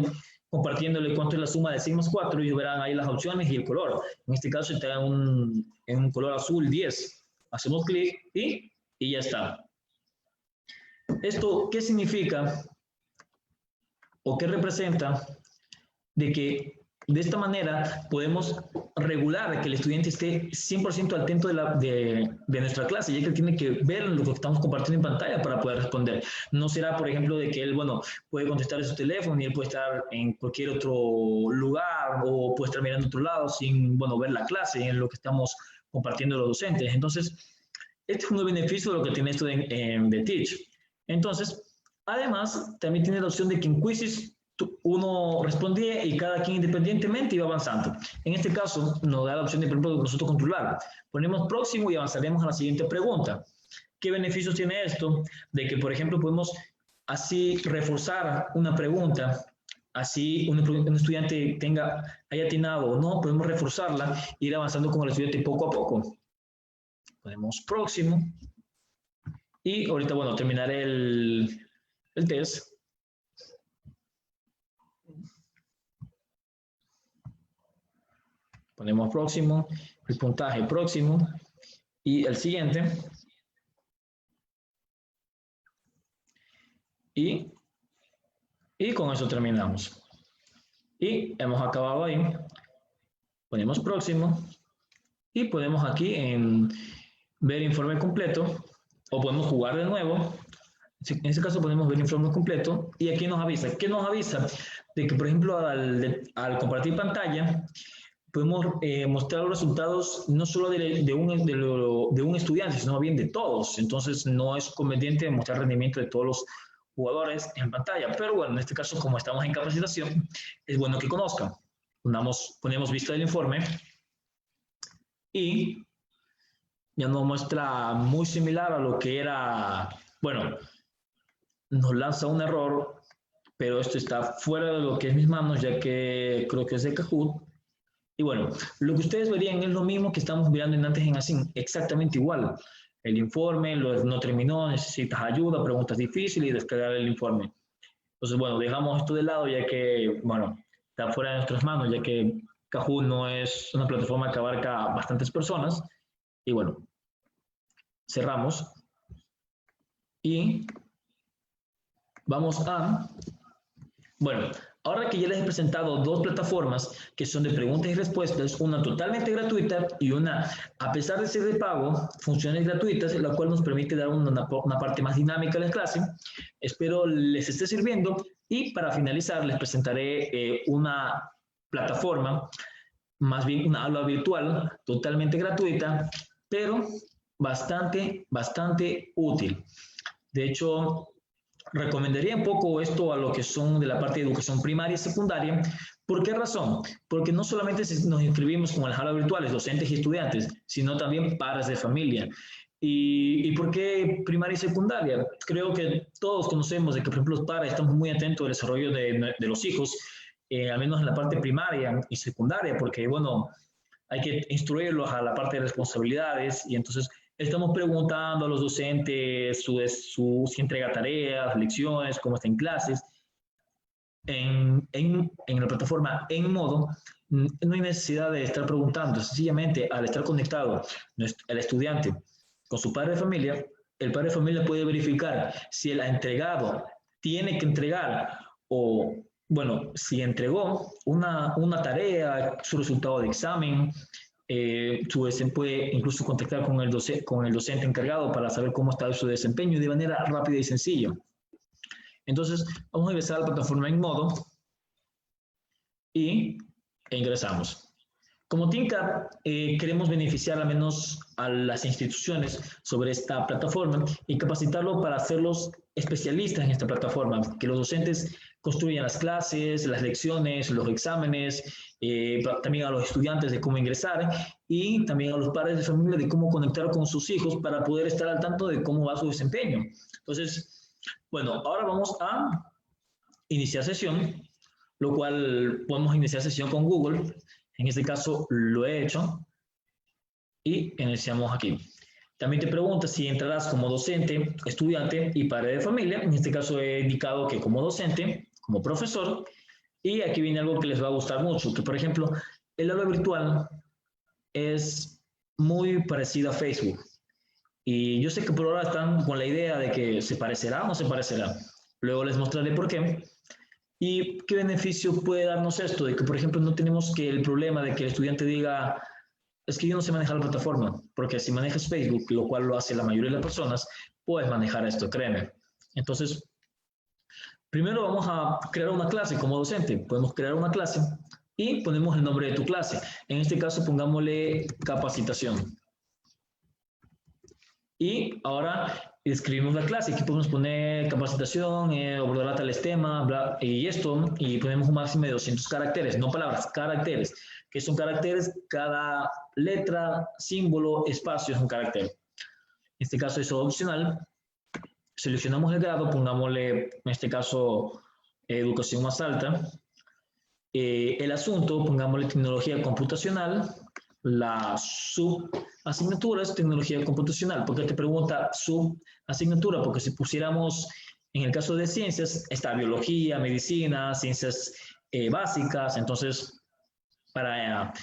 compartiéndole cuánto es la suma de 6 más 4, ellos verán ahí las opciones y el color. En este caso está en un color azul 10. Hacemos clic y ya está. ¿Esto qué significa o qué representa? De que de esta manera podemos regular que el estudiante esté 100% atento de nuestra clase, ya que tiene que ver lo que estamos compartiendo en pantalla para poder responder. No será, por ejemplo, de que él, bueno, puede contestar en su teléfono y él puede estar en cualquier otro lugar o puede estar mirando a otro lado sin, bueno, ver la clase en lo que estamos compartiendo los docentes. Entonces, este es un beneficio de lo que tiene esto de Teach. Entonces, además, también tiene la opción de que en quizzes uno respondía y cada quien independientemente iba avanzando. En este caso, nos da la opción de, por ejemplo, nosotros controlar. Ponemos próximo y avanzaremos a la siguiente pregunta. ¿Qué beneficios tiene esto? De que, por ejemplo, podemos así reforzar una pregunta, así un estudiante haya atinado o no, podemos reforzarla e ir avanzando con el estudiante poco a poco. Ponemos próximo. Y ahorita, bueno, terminaré el test. Ponemos próximo, el puntaje próximo y el siguiente. Y con eso terminamos. Y hemos acabado ahí. Ponemos próximo y podemos aquí en ver informe completo o podemos jugar de nuevo. En este caso podemos ver informe completo y aquí nos avisa. ¿Qué nos avisa? De que, por ejemplo, al compartir pantalla, podemos mostrar los resultados no solo de un estudiante, sino bien de todos. Entonces, no es conveniente mostrar el rendimiento de todos los jugadores en pantalla. Pero bueno, en este caso, como estamos en capacitación, es bueno que conozcan. Ponemos vista del informe y ya nos muestra muy similar a lo que era, bueno, nos lanza un error, pero esto está fuera de lo que es mis manos, ya que creo que es de Kahoot. Y bueno, lo que ustedes verían es lo mismo que estamos mirando en antes en Async, exactamente igual. El informe, no terminó, necesitas ayuda, preguntas difíciles y descargar el informe. Entonces, bueno, dejamos esto de lado ya que, bueno, está fuera de nuestras manos, ya que Kahoot no es una plataforma que abarca bastantes personas. Y bueno, cerramos. Y vamos a... Bueno, ahora que ya les he presentado dos plataformas que son de preguntas y respuestas, una totalmente gratuita y una, a pesar de ser de pago, funciones gratuitas, la cual nos permite dar una parte más dinámica de la clase. Espero les esté sirviendo y para finalizar les presentaré una plataforma, más bien una aula virtual totalmente gratuita, pero bastante útil. De hecho, recomendaría un poco esto a lo que son de la parte de educación primaria y secundaria. ¿Por qué razón? Porque no solamente nos inscribimos con las aulas virtuales, docentes y estudiantes, sino también padres de familia. ¿Y por qué primaria y secundaria? Creo que todos conocemos de que, por ejemplo, los padres estamos muy atentos al desarrollo de los hijos, al menos en la parte primaria y secundaria, porque, bueno, hay que instruirlos a la parte de responsabilidades y entonces estamos preguntando a los docentes si entrega tareas, lecciones, cómo está en clases. En la plataforma En Modo, no hay necesidad de estar preguntando. Sencillamente, al estar conectado el estudiante con su padre de familia, el padre de familia puede verificar si él ha entregado, tiene que entregar o, bueno, si entregó una tarea, su resultado de examen. Su docente puede incluso contactar con el docente encargado para saber cómo está su desempeño de manera rápida y sencilla. Entonces, vamos a ingresar a la plataforma En Modo e ingresamos. Como ThinkCap, queremos beneficiar al menos a las instituciones sobre esta plataforma y capacitarlo para hacerlos especialistas en esta plataforma, que los docentes construyan las clases, las lecciones, los exámenes, también a los estudiantes de cómo ingresar y también a los padres de familia de cómo conectar con sus hijos para poder estar al tanto de cómo va su desempeño. Entonces, bueno, ahora vamos a iniciar sesión, lo cual podemos iniciar sesión con Google. En este caso lo he hecho y iniciamos aquí. También te pregunta si entrarás como docente, estudiante y padre de familia. En este caso he indicado que como docente, como profesor. Y aquí viene algo que les va a gustar mucho, que por ejemplo, el aula virtual es muy parecido a Facebook. Y yo sé que por ahora están con la idea de que se parecerá o no se parecerá. Luego les mostraré por qué. ¿Y qué beneficio puede darnos esto? De que, por ejemplo, no tenemos que el problema de que el estudiante diga, es que yo no sé manejar la plataforma, porque si manejas Facebook, lo cual lo hace la mayoría de las personas, puedes manejar esto, créeme. Entonces, primero vamos a crear una clase como docente. Podemos crear una clase y ponemos el nombre de tu clase. En este caso, pongámosle capacitación. Y ahora escribimos la clase. Aquí podemos poner capacitación, abordará tales temas, bla, y esto, y ponemos un máximo de 200 caracteres, no palabras, caracteres. ¿Qué son caracteres? Cada letra, símbolo, espacio es un carácter. En este caso es opcional. Seleccionamos el grado, pongámosle, en este caso, educación más alta. El asunto, pongámosle tecnología computacional. La subasignatura es tecnología computacional. ¿Por qué te pregunta subasignatura? Porque si pusiéramos, en el caso de ciencias, está biología, medicina, ciencias básicas. Entonces, para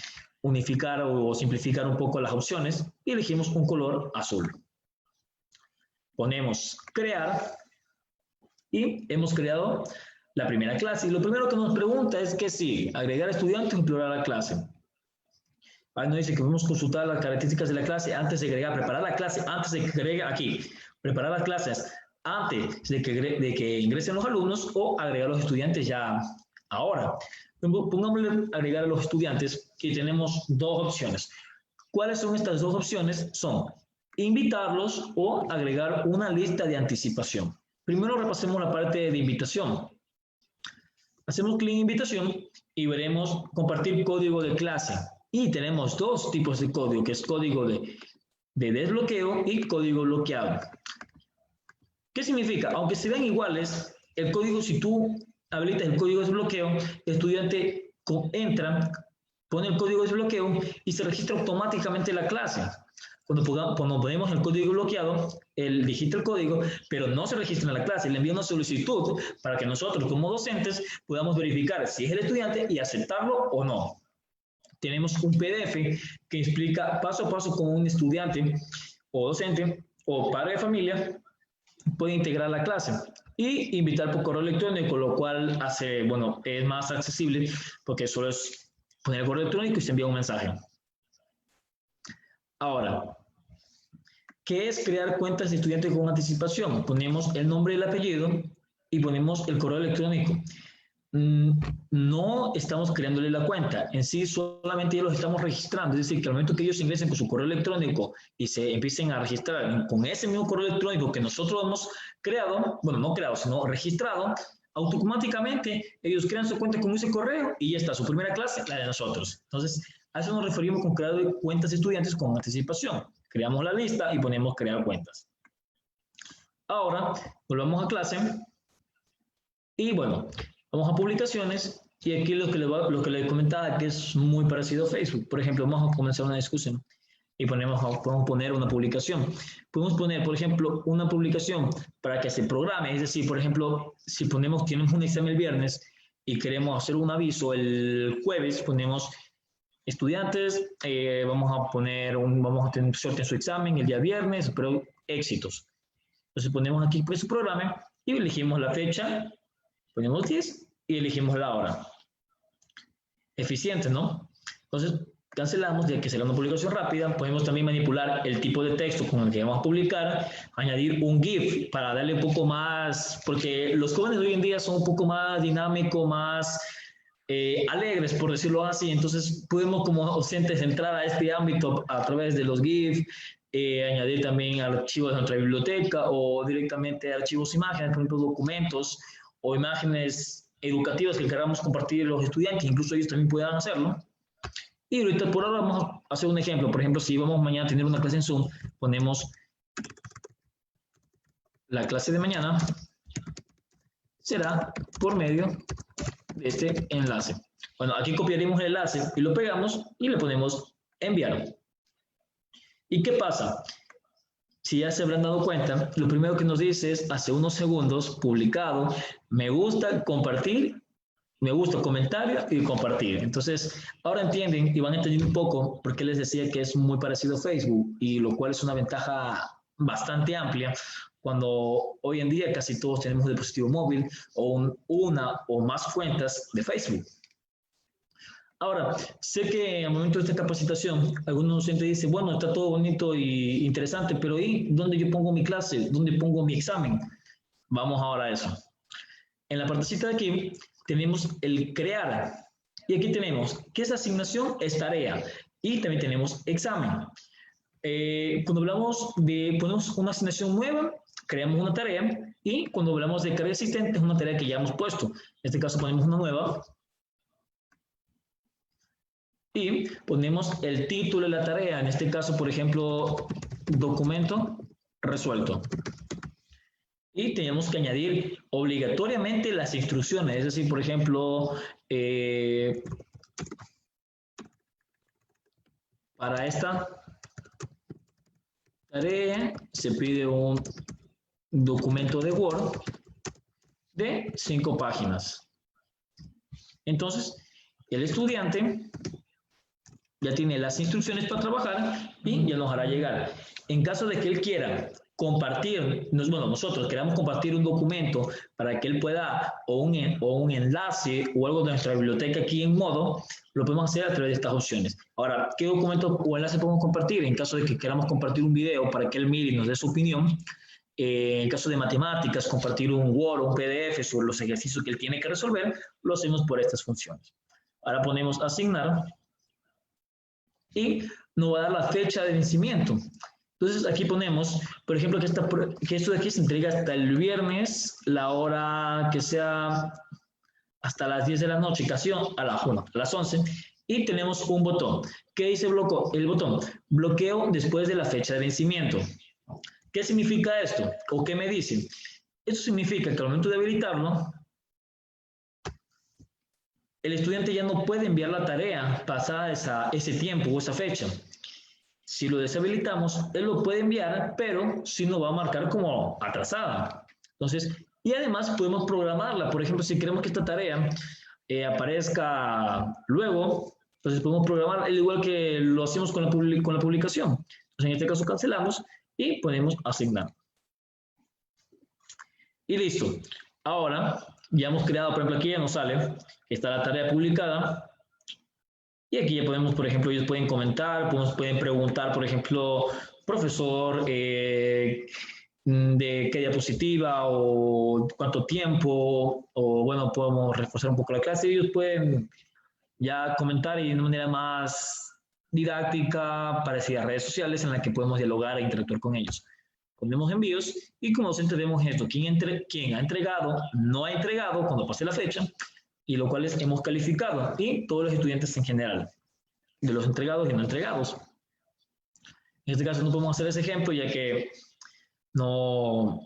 unificar o simplificar un poco las opciones, elegimos un color azul. Ponemos crear y hemos creado la primera clase. Y lo primero que nos pregunta es que si agregar estudiantes o explorar la clase. Ahí nos dice que podemos consultar las características de la clase antes de agregar, preparar la clase antes de que agregue aquí, preparar las clases antes de que ingresen los alumnos o agregar a los estudiantes ya ahora. Pongámosle agregar a los estudiantes y tenemos dos opciones. ¿Cuáles son estas dos opciones? Son invitarlos o agregar una lista de anticipación. Primero repasemos la parte de invitación. Hacemos clic en invitación y veremos compartir código de clase. Y tenemos dos tipos de código, que es código de desbloqueo y código bloqueado. ¿Qué significa? Aunque se vean iguales, el código, si tú habilitas el código de desbloqueo, el estudiante entra, pone el código de desbloqueo y se registra automáticamente en la clase. Cuando ponemos el código bloqueado, él digita el código, pero no se registra en la clase. Le envía una solicitud para que nosotros, como docentes, podamos verificar si es el estudiante y aceptarlo o no. Tenemos un PDF que explica paso a paso cómo un estudiante o docente o padre de familia puede integrar la clase y invitar por correo electrónico, lo cual hace, bueno, es más accesible porque solo es poner el correo electrónico y se envía un mensaje. Ahora, ¿qué es crear cuentas de estudiantes con anticipación? Ponemos el nombre y el apellido y ponemos el correo electrónico. No estamos creándole la cuenta, en sí solamente ya los estamos registrando, es decir, que al momento que ellos ingresen con su correo electrónico y se empiecen a registrar con ese mismo correo electrónico que nosotros hemos creado, bueno, no creado, sino registrado, automáticamente ellos crean su cuenta con ese correo y ya está, su primera clase, la de nosotros. Entonces, a eso nos referimos con crear cuentas de estudiantes con anticipación. Creamos la lista y ponemos crear cuentas. Ahora, volvamos a clase y bueno, vamos a publicaciones y aquí lo que les comentaba que es muy parecido a Facebook. Por ejemplo, vamos a comenzar una discusión y podemos poner una publicación. Podemos poner, por ejemplo, una publicación para que se programe. Es decir, por ejemplo, si tenemos un examen el viernes y queremos hacer un aviso el jueves, ponemos estudiantes, vamos a tener suerte en su examen el día viernes, pero éxitos. Entonces ponemos aquí pues su programa y elegimos la fecha. Ponemos 10 y elegimos la hora. Eficiente, ¿no? Entonces, cancelamos, ya que será una publicación rápida. Podemos también manipular el tipo de texto con el que vamos a publicar, añadir un GIF para darle un poco más, porque los jóvenes de hoy en día son un poco más dinámicos, más alegres, por decirlo así. Entonces, podemos como docentes entrar a este ámbito a través de los GIF, añadir también archivos de nuestra biblioteca o directamente archivos imágenes, por ejemplo, documentos, o imágenes educativas que queramos compartir los estudiantes, incluso ellos también puedan hacerlo. Y ahorita por ahora vamos a hacer un ejemplo. Por ejemplo, si vamos mañana a tener una clase en Zoom, ponemos la clase de mañana será por medio de este enlace. Bueno, aquí copiaremos el enlace y lo pegamos y le ponemos enviar. ¿Y qué pasa? Si ya se habrán dado cuenta, lo primero que nos dice es, hace unos segundos, publicado, me gusta, compartir, me gusta, comentario y compartir. Entonces, ahora entienden y van a entender un poco por qué les decía que es muy parecido a Facebook, y lo cual es una ventaja bastante amplia cuando hoy en día casi todos tenemos un dispositivo móvil o una o más cuentas de Facebook. Ahora, sé que al momento de esta capacitación, algunos docentes dicen, bueno, está todo bonito y interesante, pero ¿y dónde yo pongo mi clase? ¿Dónde pongo mi examen? Vamos ahora a eso. En la partecita de aquí tenemos el crear. Y aquí tenemos que esa asignación es tarea. Y también tenemos examen. Cuando hablamos de ponemos una asignación nueva, creamos una tarea. Y cuando hablamos de carga existente, es una tarea que ya hemos puesto. En este caso ponemos una nueva. Y ponemos el título de la tarea. En este caso, por ejemplo, documento resuelto. Y tenemos que añadir obligatoriamente las instrucciones. Es decir, por ejemplo, para esta tarea se pide un documento de Word de 5 páginas. Entonces, el estudiante ya tiene las instrucciones para trabajar y ya nos hará llegar. En caso de que él quiera compartir, bueno, nosotros queramos compartir un documento para que él pueda, o un enlace o algo de nuestra biblioteca aquí en Modo, lo podemos hacer a través de estas opciones. Ahora, ¿qué documento o enlace podemos compartir? En caso de que queramos compartir un video para que él mire y nos dé su opinión. En caso de matemáticas, compartir un Word o un PDF sobre los ejercicios que él tiene que resolver, lo hacemos por estas funciones. Ahora ponemos asignar y nos va a dar la fecha de vencimiento. Entonces aquí ponemos, por ejemplo, que esto de aquí se entrega hasta el viernes, la hora que sea hasta las 10 de la noche, casi a las 11, y tenemos un botón. ¿Qué dice el botón? Bloqueo después de la fecha de vencimiento. ¿Qué significa esto? ¿O qué me dicen? Esto significa que al momento de habilitarlo, el estudiante ya no puede enviar la tarea pasada ese tiempo o esa fecha. Si lo deshabilitamos, él lo puede enviar, pero sí nos va a marcar como atrasada. Entonces, y además podemos programarla. Por ejemplo, si queremos que esta tarea aparezca luego, entonces podemos programar al igual que lo hacemos con la publicación. Entonces, en este caso cancelamos y ponemos asignar. Y listo. Ahora, ya hemos creado, por ejemplo, aquí ya nos sale que está la tarea publicada. Y aquí ya podemos, por ejemplo, ellos pueden comentar, pueden preguntar, por ejemplo, profesor, de qué diapositiva o cuánto tiempo, o bueno, podemos reforzar un poco la clase. Ellos pueden ya comentar y de una manera más didáctica, parecida a redes sociales, en la que podemos dialogar e interactuar con ellos. Ponemos envíos y como docente vemos esto, quién ha entregado, no ha entregado cuando pase la fecha, y lo cual hemos calificado, y todos los estudiantes en general, de los entregados y no entregados. En este caso no podemos hacer ese ejemplo, ya que no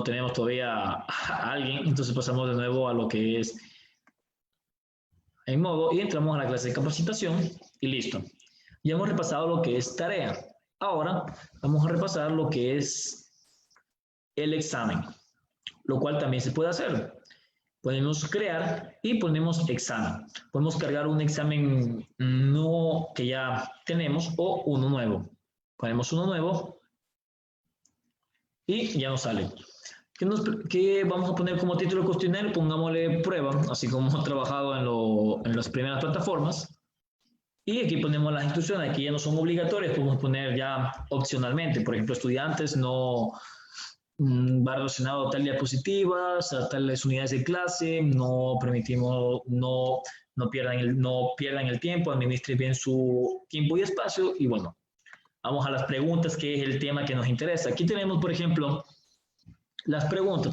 tenemos todavía a alguien, entonces pasamos de nuevo a lo que es en Modo, y entramos a la clase de capacitación, y listo. Ya hemos repasado lo que es tarea. Ahora vamos a repasar lo que es el examen, lo cual también se puede hacer. Podemos crear y ponemos examen. Podemos cargar un examen no que ya tenemos o uno nuevo. Ponemos uno nuevo y ya nos sale. ¿Qué vamos a poner como título cuestionario? Pongámosle prueba, así como hemos trabajado en las primeras plataformas. Y aquí ponemos las instrucciones. Aquí ya no son obligatorias, podemos poner ya opcionalmente. Por ejemplo, estudiantes no va relacionado a tal diapositivas, a tales unidades de clase, no permitimos, no pierdan el tiempo, administren bien su tiempo y espacio. Y bueno, vamos a las preguntas, que es el tema que nos interesa. Aquí tenemos, por ejemplo, las preguntas.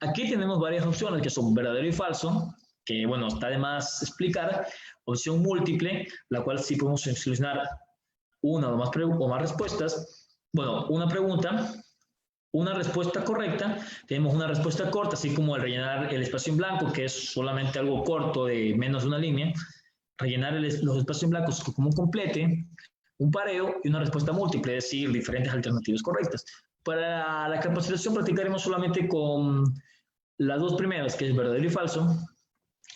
Aquí tenemos varias opciones que son verdadero y falso, que bueno, está de más explicar. Opción múltiple, la cual sí podemos seleccionar una o más respuestas. Bueno, una pregunta, una respuesta correcta, tenemos una respuesta corta, así como el rellenar el espacio en blanco, que es solamente algo corto de menos de una línea, rellenar los espacios en blanco como complete, un pareo y una respuesta múltiple, es decir, diferentes alternativas correctas. Para la capacitación practicaremos solamente con las dos primeras, que es verdadero y falso.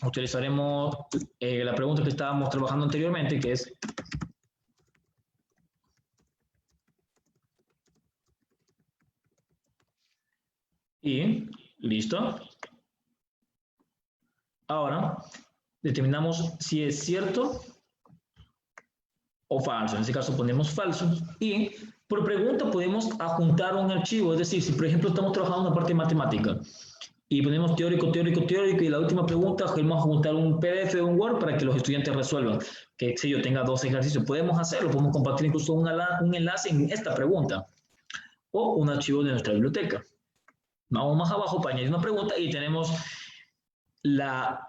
Utilizaremos la pregunta que estábamos trabajando anteriormente, que es y listo. Ahora determinamos si es cierto o falso. En este caso ponemos falso y por pregunta podemos adjuntar un archivo. Es decir, si por ejemplo estamos trabajando en una parte de matemática y ponemos teórico, teórico, teórico y la última pregunta queremos adjuntar un PDF o un Word para que los estudiantes resuelvan, que si yo tenga 2 ejercicios, podemos hacerlo, podemos compartir incluso un enlace en esta pregunta o un archivo de nuestra biblioteca. Vamos más abajo para añadir una pregunta y tenemos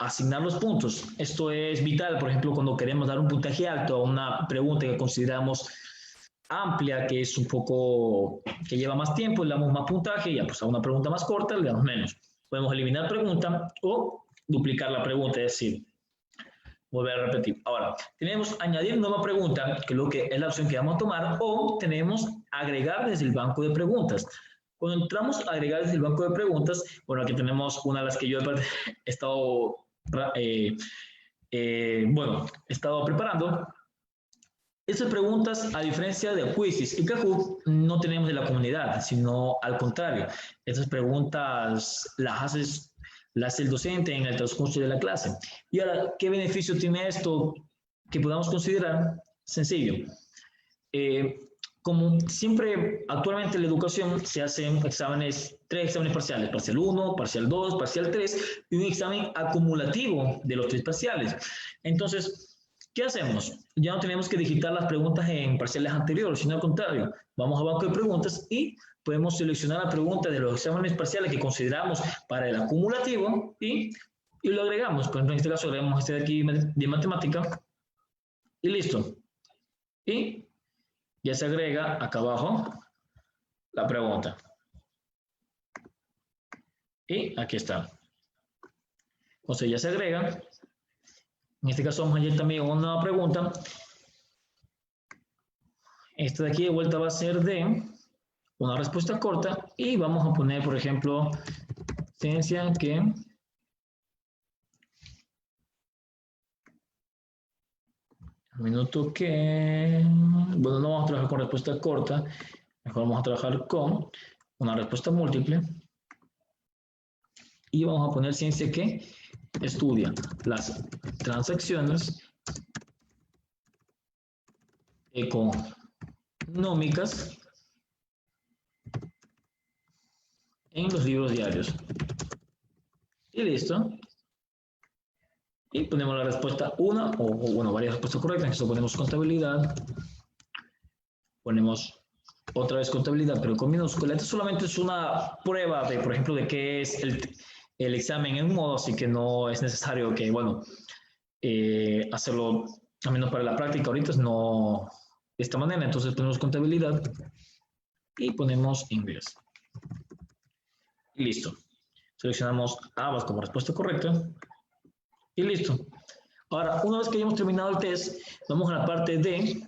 asignar los puntos. Esto es vital, por ejemplo, cuando queremos dar un puntaje alto a una pregunta que consideramos amplia, que es un poco, que lleva más tiempo, le damos más puntaje, y ya pues a una pregunta más corta le damos menos. Podemos eliminar pregunta o duplicar la pregunta, es decir, volver a repetir. Ahora, tenemos añadir nueva pregunta, que es la opción que vamos a tomar, o tenemos agregar desde el banco de preguntas. Cuando entramos a agregar desde el banco de preguntas, bueno, aquí tenemos una de las que yo he estado, he estado preparando. Estas preguntas, a diferencia de Quizzes y Kahoot, no tenemos de la comunidad, sino al contrario. Estas preguntas las hace el docente en el transcurso de la clase. Y ahora, ¿qué beneficio tiene esto que podamos considerar? Sencillo. Como siempre, actualmente en la educación se hacen 3 exámenes parciales, parcial 1, parcial 2, parcial 3, y un examen acumulativo de los 3 parciales. Entonces, ¿qué hacemos? Ya no tenemos que digitar las preguntas en parciales anteriores, sino al contrario, vamos a banco de preguntas y podemos seleccionar la pregunta de los exámenes parciales que consideramos para el acumulativo y lo agregamos. Por ejemplo, en este caso agregamos este de aquí de matemática y listo. Y ya se agrega acá abajo la pregunta. Y aquí está. Entonces ya se agrega. En este caso vamos a añadir también una nueva pregunta. Esta de aquí de vuelta va a ser de una respuesta corta y vamos a poner, por ejemplo, ciencia que minuto que, bueno, no vamos a trabajar con respuesta corta, mejor vamos a trabajar con una respuesta múltiple y vamos a poner ciencia que estudia las transacciones económicas en los libros diarios. Y listo. Y ponemos la respuesta una, o bueno, varias respuestas correctas. En esto ponemos contabilidad. Ponemos otra vez contabilidad, pero con minúscula. Esto solamente es una prueba de, por ejemplo, de qué es el examen en un modo, así que no es necesario que, bueno, hacerlo, al menos para la práctica ahorita, no de esta manera. Entonces ponemos contabilidad y ponemos inglés. Y listo. Seleccionamos ambas como respuesta correcta. Y listo. Ahora, una vez que hayamos terminado el test, vamos a la parte de,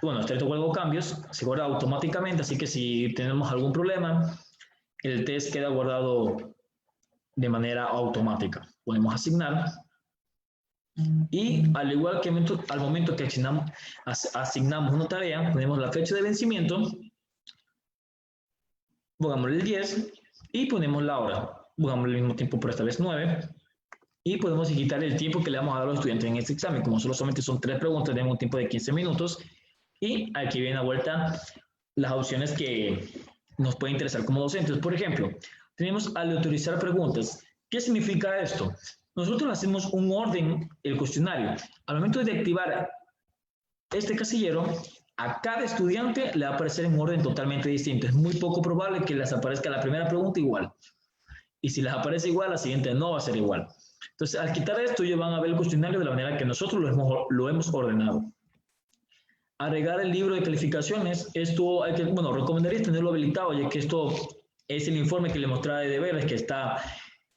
bueno, este guardo cambios, se guarda automáticamente, así que si tenemos algún problema, el test queda guardado de manera automática. Podemos asignar. Y al igual que al momento que asignamos una tarea, ponemos la fecha de vencimiento, pongamos el 10 y ponemos la hora. Pongamos el mismo tiempo, pero esta vez 9. Y podemos quitar el tiempo que le vamos a dar a los estudiantes en este examen. Como solamente son 3 preguntas, tenemos un tiempo de 15 minutos. Y aquí viene a vuelta las opciones que nos pueden interesar como docentes. Por ejemplo, tenemos aleatorizar preguntas. ¿Qué significa esto? Nosotros le hacemos un orden, el cuestionario. Al momento de activar este casillero, a cada estudiante le va a aparecer en un orden totalmente distinto. Es muy poco probable que les aparezca la primera pregunta igual. Y si les aparece igual, la siguiente no va a ser igual. Entonces, al quitar esto, ellos van a ver el cuestionario de la manera que nosotros lo hemos ordenado. Agregar el libro de calificaciones. Esto hay que, bueno, recomendaría tenerlo habilitado, ya que esto es el informe que le mostraba de deberes, que está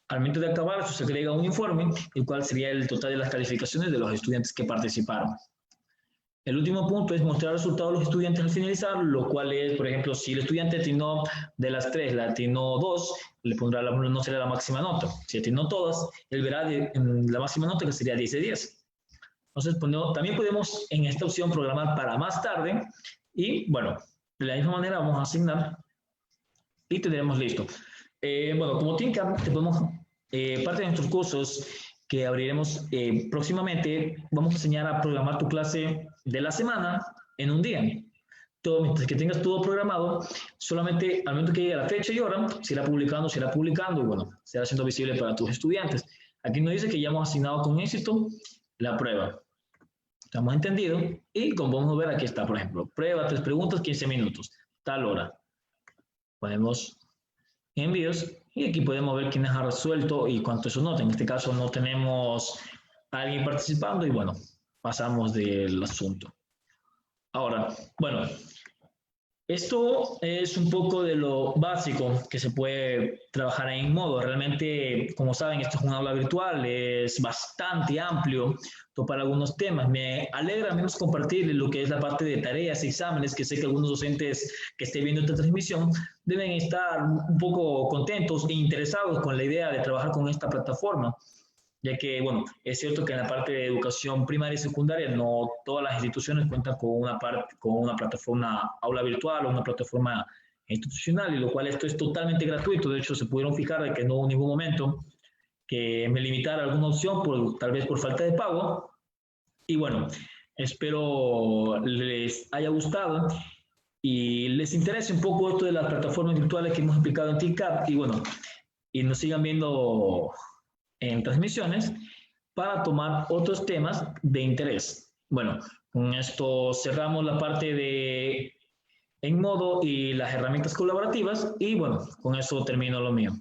al momento de acabar, esto se agrega un informe, el cual sería el total de las calificaciones de los estudiantes que participaron. El último punto es mostrar resultados a los estudiantes al finalizar, lo cual es, por ejemplo, si el estudiante atinó de las 3, la atinó 2, le pondrá no será la máxima nota. Si atinó todas, él verá la máxima nota, que sería 10 de 10. Entonces, también podemos en esta opción programar para más tarde y, bueno, de la misma manera vamos a asignar y tendremos listo. Bueno, como TeamCamp, parte de nuestros cursos que abriremos próximamente, vamos a enseñar a programar tu clase de la semana en un día. Mientras que tengas todo programado, solamente al momento que llegue la fecha y hora, se irá publicando y bueno, será siendo visible para tus estudiantes. Aquí nos dice que ya hemos asignado con éxito la prueba. ¿Estamos entendidos? Y como vamos a ver, aquí está, por ejemplo, prueba, 3 preguntas, 15 minutos, tal hora. Ponemos envíos y aquí podemos ver quiénes han resuelto y cuánto eso nota. En este caso no tenemos a alguien participando y bueno, pasamos del asunto. Ahora, bueno, esto es un poco de lo básico que se puede trabajar en modo. Realmente, como saben, esto es un aula virtual, es bastante amplio, topar algunos temas. Me alegra menos compartir lo que es la parte de tareas y exámenes, que sé que algunos docentes que estén viendo esta transmisión deben estar un poco contentos e interesados con la idea de trabajar con esta plataforma, ya que, bueno, es cierto que en la parte de educación primaria y secundaria no todas las instituciones cuentan con una plataforma aula virtual o una plataforma institucional, y lo cual esto es totalmente gratuito. De hecho, se pudieron fijar de que no hubo ningún momento que me limitara alguna opción, tal vez por falta de pago. Y bueno, espero les haya gustado y les interese un poco esto de las plataformas virtuales que hemos explicado en TeamCamp, y bueno, y nos sigan viendo en transmisiones para tomar otros temas de interés. Bueno, con esto cerramos la parte de en modo y las herramientas colaborativas y bueno, con eso termino lo mío.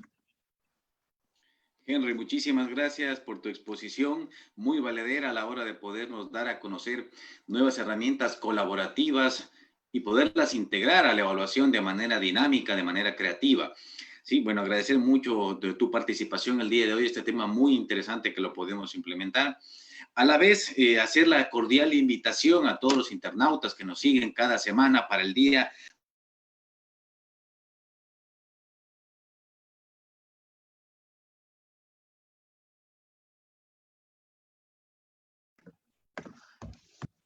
Henry, muchísimas gracias por tu exposición, muy valedera a la hora de podernos dar a conocer nuevas herramientas colaborativas y poderlas integrar a la evaluación de manera dinámica, de manera creativa. Sí, bueno, agradecer mucho de tu participación el día de hoy, este tema muy interesante que lo podemos implementar. A la vez, hacer la cordial invitación a todos los internautas que nos siguen cada semana para el día.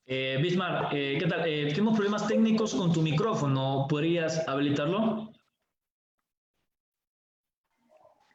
Bismar, ¿qué tal? Tenemos problemas técnicos con tu micrófono, ¿podrías habilitarlo?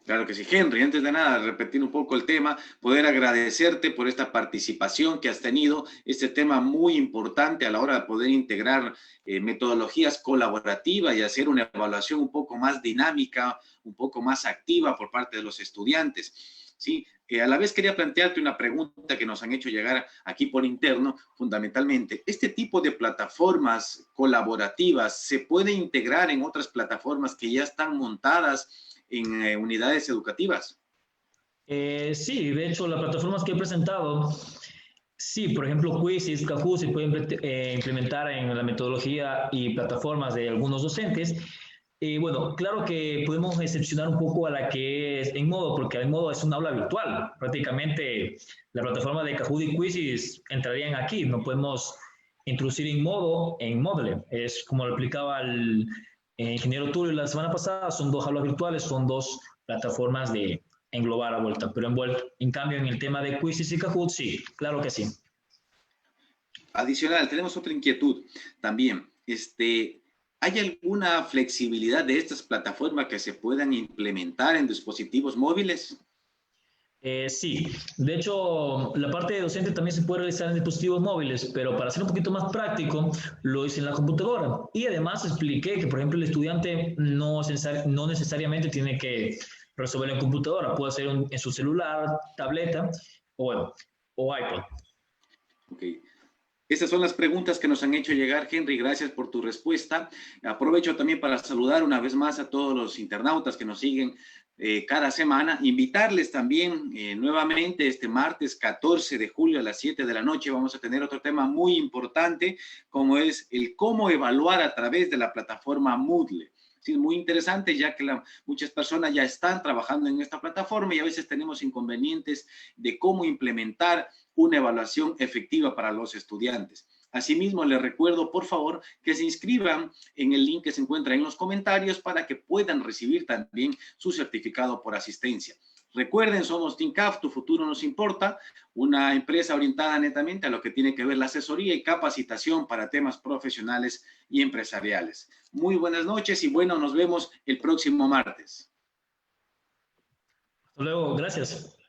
Claro que sí, Henry. Antes de nada, repetir un poco el tema, poder agradecerte por esta participación que has tenido, este tema muy importante a la hora de poder integrar metodologías colaborativas y hacer una evaluación un poco más dinámica, un poco más activa por parte de los estudiantes. ¿Sí? A la vez quería plantearte una pregunta que nos han hecho llegar aquí por interno, fundamentalmente. ¿Este tipo de plataformas colaborativas se puede integrar en otras plataformas que ya están montadas en unidades educativas? Sí, de hecho, las plataformas que he presentado, sí, por ejemplo, Quizzes, Kahoot se pueden implementar en la metodología y plataformas de algunos docentes. Bueno, claro que podemos excepcionar un poco a la que es en modo, porque en modo es un aula virtual. Prácticamente la plataforma de Kahoot y Quizzes entrarían aquí. No podemos introducir en modo en Moodle. Es como lo explicaba el ingeniero Tulio la semana pasada, son 2 aulas virtuales, son 2 plataformas de englobar a vuelta. Pero en cambio, en el tema de Quizzes y Kahoot, sí, claro que sí. Adicional, tenemos otra inquietud también. ¿Hay alguna flexibilidad de estas plataformas que se puedan implementar en dispositivos móviles? Sí, de hecho, la parte de docente también se puede realizar en dispositivos móviles, pero para ser un poquito más práctico, lo hice en la computadora. Y además expliqué que, por ejemplo, el estudiante no necesariamente tiene que resolverlo en computadora, puede hacer en su celular, tableta o iPod. Ok. Estas son las preguntas que nos han hecho llegar, Henry. Gracias por tu respuesta. Aprovecho también para saludar una vez más a todos los internautas que nos siguen cada semana. Invitarles también nuevamente este martes 14 de julio a las 7 de la noche. Vamos a tener otro tema muy importante, como es el cómo evaluar a través de la plataforma Moodle. Sí, muy interesante, ya que muchas personas ya están trabajando en esta plataforma y a veces tenemos inconvenientes de cómo implementar una evaluación efectiva para los estudiantes. Asimismo, les recuerdo, por favor, que se inscriban en el link que se encuentra en los comentarios para que puedan recibir también su certificado por asistencia. Recuerden, somos TINCAF, tu futuro nos importa, una empresa orientada netamente a lo que tiene que ver la asesoría y capacitación para temas profesionales y empresariales. Muy buenas noches y bueno, nos vemos el próximo martes. Hasta luego, gracias.